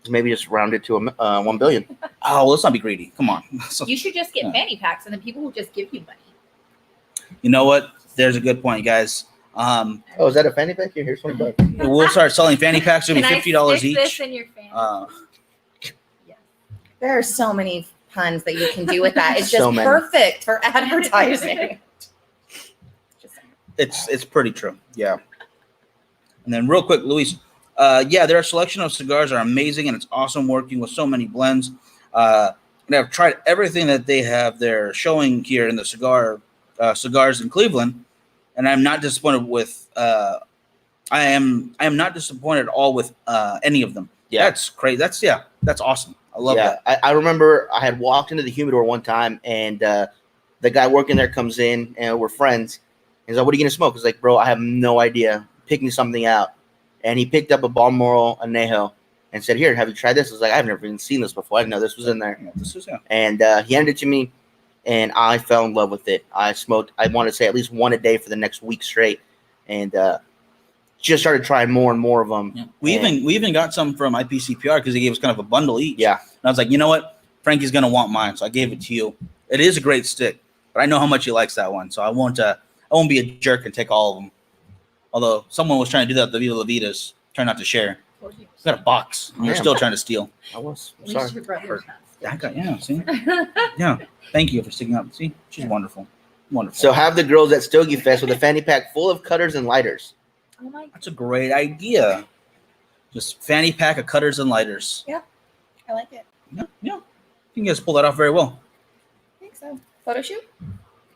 Maybe just round it to $1 billion. Oh, well, let's not be greedy. Come on. You should just get fanny packs, and then people will just give you money. You know what? There's a good point, guys. Oh, is that a fanny pack? Here's $20. We'll start selling fanny packs. It'll be Can $50 I stick this each. in your fanny? There are so many puns that you can do with that. It's just So many. perfect for advertising. It's pretty true. Yeah. And then real quick, Luis. Their selection of cigars are amazing, and it's awesome working with so many blends. And I've tried everything that they have. They're showing here in the cigars in Cleveland, and I'm not disappointed with. I am not disappointed at all with any of them. Yeah. That's crazy. That's awesome. I love that. I remember I had walked into the humidor one time, and the guy working there comes in, and we're friends. He's like, "What are you gonna smoke?" He's like, "Bro, I have no idea. Picking something out." And he picked up a Balmoral Añejo and said, "Here, have you tried this?" I was like, "I've never even seen this before. I didn't know this was in there." And he handed it to me, and I fell in love with it. I smoked, I want to say, at least one a day for the next week straight, and just started trying more and more of them. Yeah. We even got some from IPCPR because they gave us kind of a bundle each. Yeah. And I was like, you know what? Frankie's going to want mine, so I gave it to you. It is a great stick. but I know how much he likes that one, so I won't be a jerk and take all of them. Although someone was trying to do that at the Viva La Vidas, try not to share. You got a box, and you're still trying to steal. I was. At Sorry. least your brother's not That guy, yeah, see, yeah. Thank you for sticking up. See, she's wonderful, wonderful. So have the girls at Stogie Fest with a fanny pack full of cutters and lighters. Oh my! That's a great idea. Just fanny pack of cutters and lighters. I like it. Yeah, yeah. I think you guys pull that off very well. I think so. Photo shoot.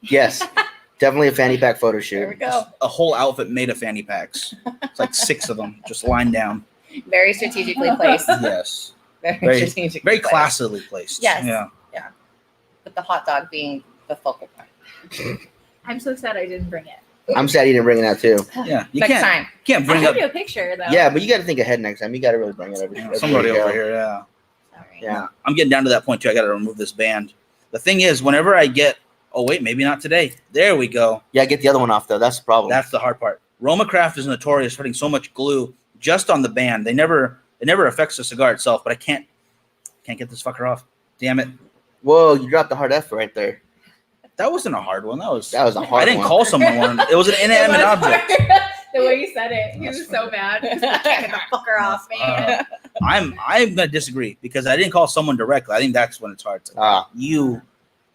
Yes, definitely a fanny pack photo There we shoot. go. A whole outfit made of fanny packs. It's like 6 of them, just lined down. Very strategically placed. Yes, Very very, strategically very placed. classily placed. Yes. Yeah. With the hot dog being the focal point. I'm so sad I didn't bring it. I'm sad you didn't bring it out too. Yeah. You Next can't time. can't I bring have up you a picture though. Yeah, but you got to think ahead next time. You got to really bring it every. somebody every over go. here. Yeah. Sorry. Yeah. I'm getting down to that point too. I got to remove this band. The thing is, whenever I get, oh wait, maybe not today. There we go. Yeah, get the other one off though. That's the problem. That's the hard part. Roma Craft is notorious for putting so much glue just on the band. It never affects the cigar itself. But I can't get this fucker off. Damn it. Whoa, you dropped the hard F right there. That wasn't a hard one. That was a hard I didn't one. call someone one. It was an inanimate object. The way you said it, he was so mad. He was like, "Get the fucker off, man." I'm gonna disagree because I didn't call someone directly. I think that's when it's hard. You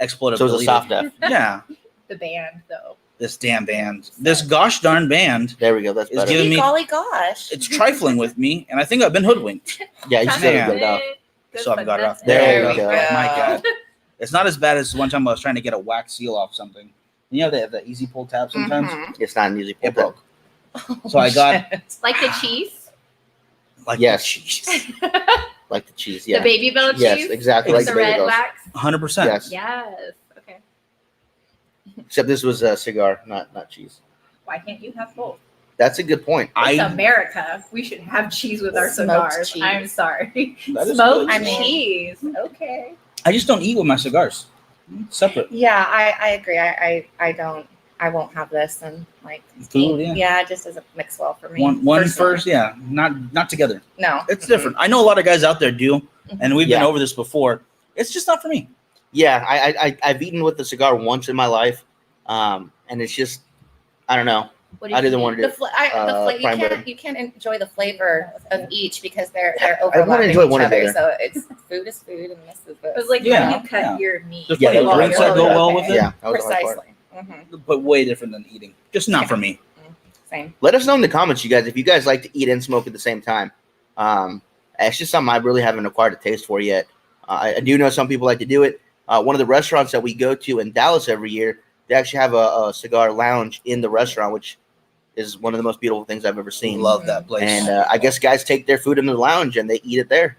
exploded. So it was a soft F. Yeah. The band, though. This damn band. This gosh darn band. There we go. That's It's better. giving me- Golly gosh. It's trifling with me, and I think I've been hoodwinked. Yeah, you still Damn. got it off. Good So I've for got it off. nothing. There we go. My God. It's not as bad as one time I was trying to get a wax seal off something. You know they have that easy pull tab sometimes. Mhm. It's not an easy pull It broke. So I got Like the cheese, like Yes. cheese. like the cheese. Yeah. the baby bell cheese. Yes, exactly With like the the baby red bells. wax. 100%. Yes. Yes. Okay. Except this was a cigar, not cheese. Why can't you have both? That's a good point. It's I America. We should have cheese with our Smoked cigars. cheese. I'm sorry. That is Smoked good. I mean- cheese. Okay. I just don't eat with my cigars. Separate. Yeah, I agree. I won't have this and like Food, yeah. it just doesn't mix well for me. One personally. first, yeah. Not together. No. It's different. I know a lot of guys out there do, and we've been Yeah. over this before. It's just not for me. Yeah, I've eaten with the cigar once in my life, and it's just I don't know. What I did didn't you want to The do. you prime rib. can't enjoy the flavor of each because they're wanna overlapping enjoy each one or the other. other. So it's food is food and this is It was this. like Yeah, when you cut yeah. your meat. Just Yeah, like the well, drinks that go well with it, Yeah, that was the hard part. Precisely. Mm-hmm. but way different than eating. Just not for me. Same. Let us know in the comments, you guys, if you guys like to eat and smoke at the same time. It's just something I really haven't acquired a taste for yet. I do know some people like to do it. One of the restaurants that we go to in Dallas every year, they actually have a cigar lounge in the restaurant, which is one of the most beautiful things I've ever seen. Love that place. And I guess guys take their food in the lounge and they eat it there.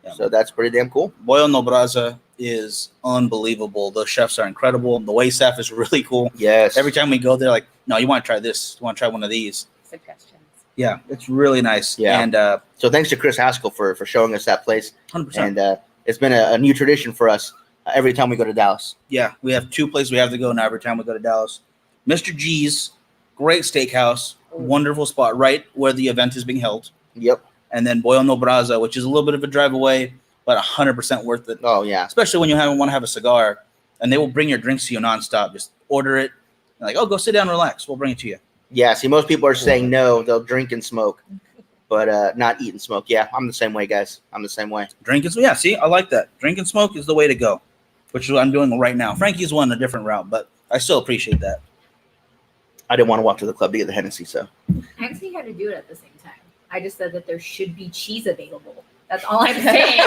Yeah. So that's pretty damn cool. Boil no Brasa is unbelievable. The chefs are incredible. The wait staff is really cool. Yes. Every time we go, they're like, "No, you want to try this? You want to try one of these?" Suggestions. Yeah, it's really nice. Yeah. And So thanks to Chris Haskell for showing us that place. 100%. And it's been a new tradition for us every time we go to Dallas. Yeah, we have 2 places we have to go now every time we go to Dallas. Mr. G's, great steakhouse, wonderful spot right where the event is being held. Yep. And then Boil no Brasa, which is a little bit of a drive away, but 100% worth it. Oh, yeah. Especially when you want to have a cigar, and they will bring your drinks to you nonstop. Just order it. You're like, oh, go sit down, relax. We'll bring it to you. Yeah, see, most people are saying no, they'll drink and smoke, but not eat and smoke. Yeah, I'm the same way, guys. I'm the same way. Drink and yeah, see, I like that. Drink and smoke is the way to go, which is what I'm doing right now. Frankie's won a different route, but I still appreciate that. I didn't want to walk to the club to get the Hennessy, so. I didn't say you had to do it at the same time. I just said that there should be cheese available. That's all I'm saying.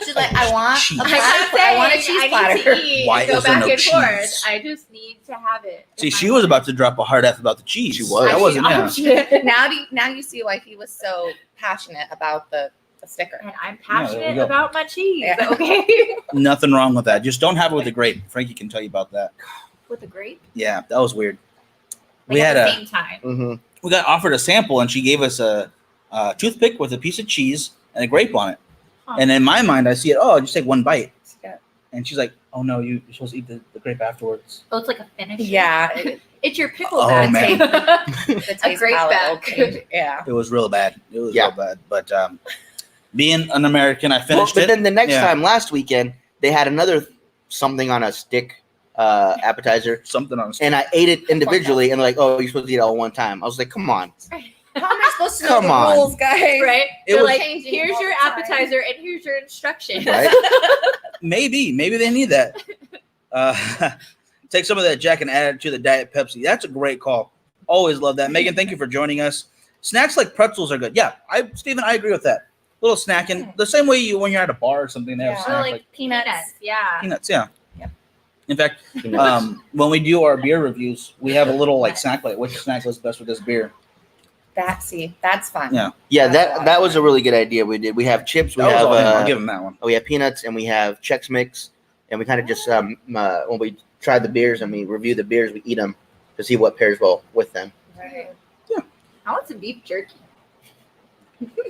She's like, I want Cheese. a I'm platter. not saying I want a cheese I need platter. to eat Why and go is there back no and forth. cheese? I just need to have it. See, If she I was want about to drop a hard F about the cheese. She was. That wasn't, yeah. shit. Now you see why he was so passionate about the sticker. And I'm Yeah, there we passionate go. about my cheese. Yeah. Okay. Nothing wrong with that. Just don't have it with a grape. Frankie can tell you about that. With a grape. Yeah, that was weird. Like We at had the a same time. Mm-hmm. we got offered a sample, and she gave us a toothpick with a piece of cheese and a grape on it. Huh. And in my mind, I see it. Oh, just take one bite. Yeah. And she's like, "Oh no, you're supposed to eat the grape afterwards." Oh, it's like a finish. Yeah, It's your pickle Oh, bag. man. the A taste great palette will back. change. Yeah. It was real bad. It was Yeah. real bad. But being an American, I Well, finished but it. then the next Yeah. time, last weekend, they had another something on a stick appetizer, Something on. and I ate it individually, and like, oh, you're supposed to eat it all one time. I was like, come on. How am I supposed to know Come the on. rules, guys? Right? It They're was- like, changing here's all your the time. appetizer and here's your instructions. Right? Maybe they need that. Take some of that Jack and add it to the Diet Pepsi. That's a great call. Always love that. Megan, thank you for joining us. Snacks like pretzels are good. Yeah, Stephen, I agree with that. Little snacking, the same way when you're at a bar or something, they have Yeah. snacks Or like Peanuts. Yeah. peanuts. Yeah. Yep. In fact, Peanuts. when we do our beer reviews, we have a little like snack like which snack was best with this beer. That's fun. Yeah. Yeah, That's a lot that of was a fun. really good idea. We did. We have chips. We That was have all him. I'll give him that one. we have peanuts, and we have Chex Mix, and we kind of just when we try the beers and we review the beers, we eat them to see what pairs well with them. Right. I want some beef jerky.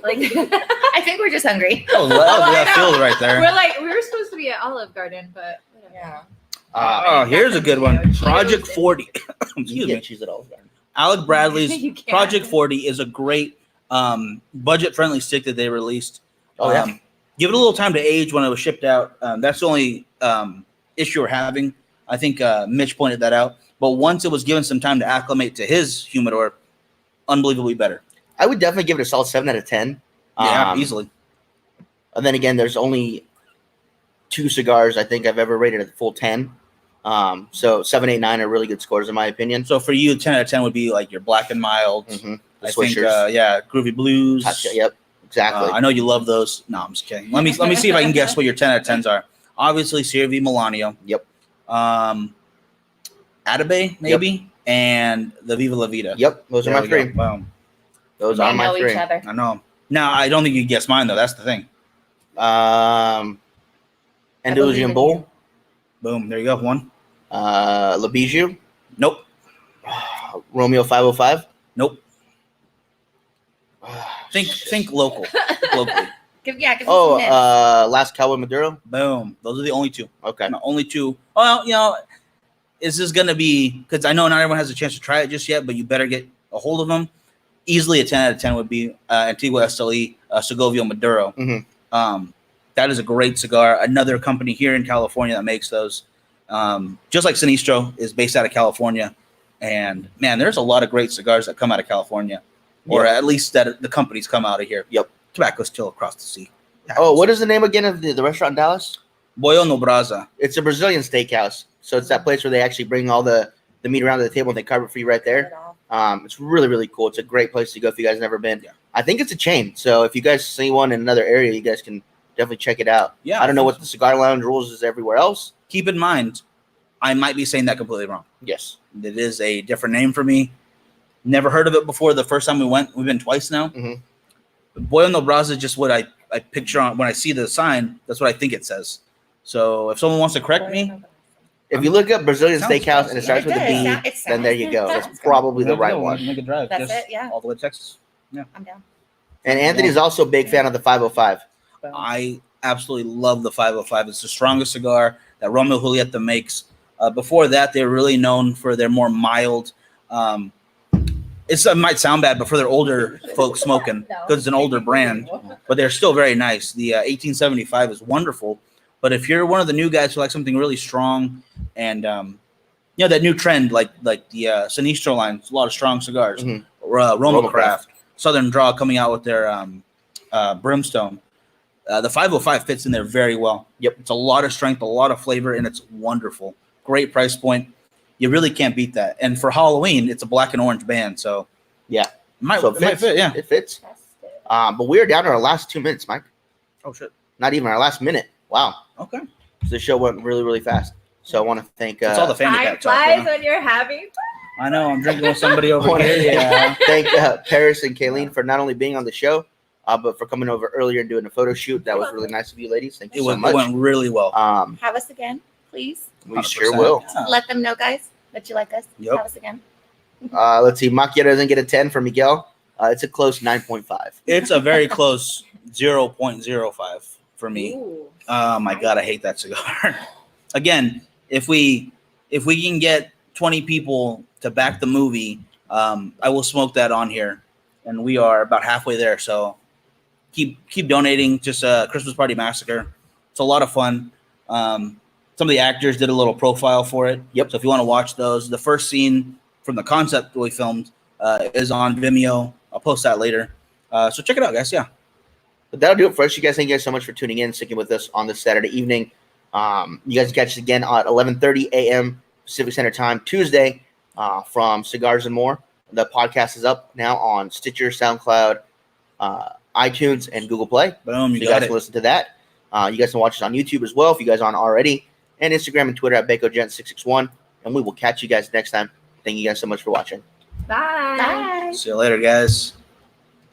Like I think we're just hungry. That feels right there. we were supposed to be at Olive Garden, but whatever. Yeah. Oh, here's a good one. Project 40. You Excuse can't me. choose it all. Garden. Alec Bradley's You can't. Project 40 is a great budget-friendly stick that they released. Oh, yeah. Give it a little time to age when it was shipped out. That's the only issue we're having. I think Mitch pointed that out. But once it was given some time to acclimate to his humidor, unbelievably better. I would definitely give it a solid 7 out of 10. Yeah, easily. And then again, there's only 2 cigars I think I've ever rated at the full 10. So 7, 8, 9 are really good scores in my opinion. So for you, 10 out of 10 would be like your Black and Mild. Mm-hmm. The I think, Swishers. Groovy Blues. Yep, exactly. I know you love those. No, I'm just kidding. Let me see if I can guess what your 10 out of 10s are. Obviously, Sierra V Milanio. Yep. Atabe, maybe, and the Viva La Vida. Yep, those are my 3. Wow. Those They are my know 3. each other. I know. Now, I don't think you guess mine, though. That's the thing. Andalusian Bull, Boom. There you go. 1. La Bijou, Nope. Romeo 505. Nope. Think local. Locally. Give me Oh, some hints. Last Cowboy Maduro. Boom. Those are the only 2. Okay. No, only 2. Well, is this going to be, because I know not everyone has a chance to try it just yet, but you better get a hold of them. Easily a 10 out of 10 would be Antigua Esteli Segovia Maduro. Mm-hmm. That is a great cigar. Another company here in California that makes those. Just like Sinistro is based out of California. And, man, there's a lot of great cigars that come out of California. Or at least that the companies come out of here. Yep. Tobacco's still across the sea. Oh, what is the name again of the restaurant in Dallas? Boyo no Brasa. It's a Brazilian steakhouse. So it's that place where they actually bring all the meat around to the table and they carve it for you right there. It's really, really cool. It's a great place to go if you guys have never been. Yeah. I think it's a chain. So if you guys see one in another area, you guys can definitely check it out. Yeah. I don't know what the Cigar Lounge rules is everywhere else. Keep in mind, I might be saying that completely wrong. Yes. It is a different name for me. Never heard of it before the first time we went. We've been twice now. Mhm. Boyo no Brasa is just what I picture on when I see the sign. That's what I think it says. So if someone wants to correct me, If you look up Brazilian Sounds steakhouse and it starts with a B, then there you go. That's probably the right one. Make a drive. That's just it, yeah. All the way to Texas. I'm down. And Anthony's also a big fan of the 505. I absolutely love the 505. It's the strongest cigar that Romeo Julieta makes. Before that, they were really known for their more mild. It might sound bad, but for their older folks smoking, because it's an older brand, but they're still very nice. The 1875 is wonderful. But if you're one of the new guys who like something really strong and that new trend like the Sinistro line, it's a lot of strong cigars. Mhm. Roma Craft, Southern Draw coming out with their Brimstone. The 505 fits in there very well. Yep. It's a lot of strength, a lot of flavor, and it's wonderful. Great price point. You really can't beat that. And for Halloween, it's a black and orange band. So, Yeah. it might fit, yeah. It fits. But we're down to our last 2 minutes, Mike. Oh, shit. Not even our last minute. Wow. Okay. The show went really, really fast. So I want to thank It's all the fanny Time pack talk. flies when you're having I know. I'm drinking with somebody over wanna here. Yeah. thank Paris and Kayleen for not only being on the show, but for coming over earlier and doing a photo shoot. That was really nice of you ladies. Thank you It so went, much. it went really well. Have us again, please. We 100%. sure will. Yeah. Let them know, guys, that you like us. Yep. Have us again. Let's see. Macchio doesn't get a 10 for Miguel. It's a close 9.5. It's a very close 0.05 for me. Ooh. Oh my God, I hate that cigar. Again, if we can get 20 people to back the movie, I will smoke that on here, and we are about halfway there. So keep donating. Just Christmas Party Massacre. It's a lot of fun. Some some of the actors did a little profile for it. Yep. So if you want to watch those, the first scene from the concept that we filmed is on Vimeo. I'll post that later. So check it out, guys. Yeah. But that'll do it for us. You guys, thank you guys so much for tuning in, sticking with us on this Saturday evening. You guys catch us again at 11:30 a.m. Pacific Standard Time, Tuesday, from Cigars and More. The podcast is up now on Stitcher, SoundCloud, iTunes, and Google Play. Boom, You guys can listen to that. You guys can watch us on YouTube as well if you guys aren't already, and Instagram and Twitter at BacoGent661. And we will catch you guys next time. Thank you guys so much for watching. Bye. See you later, guys.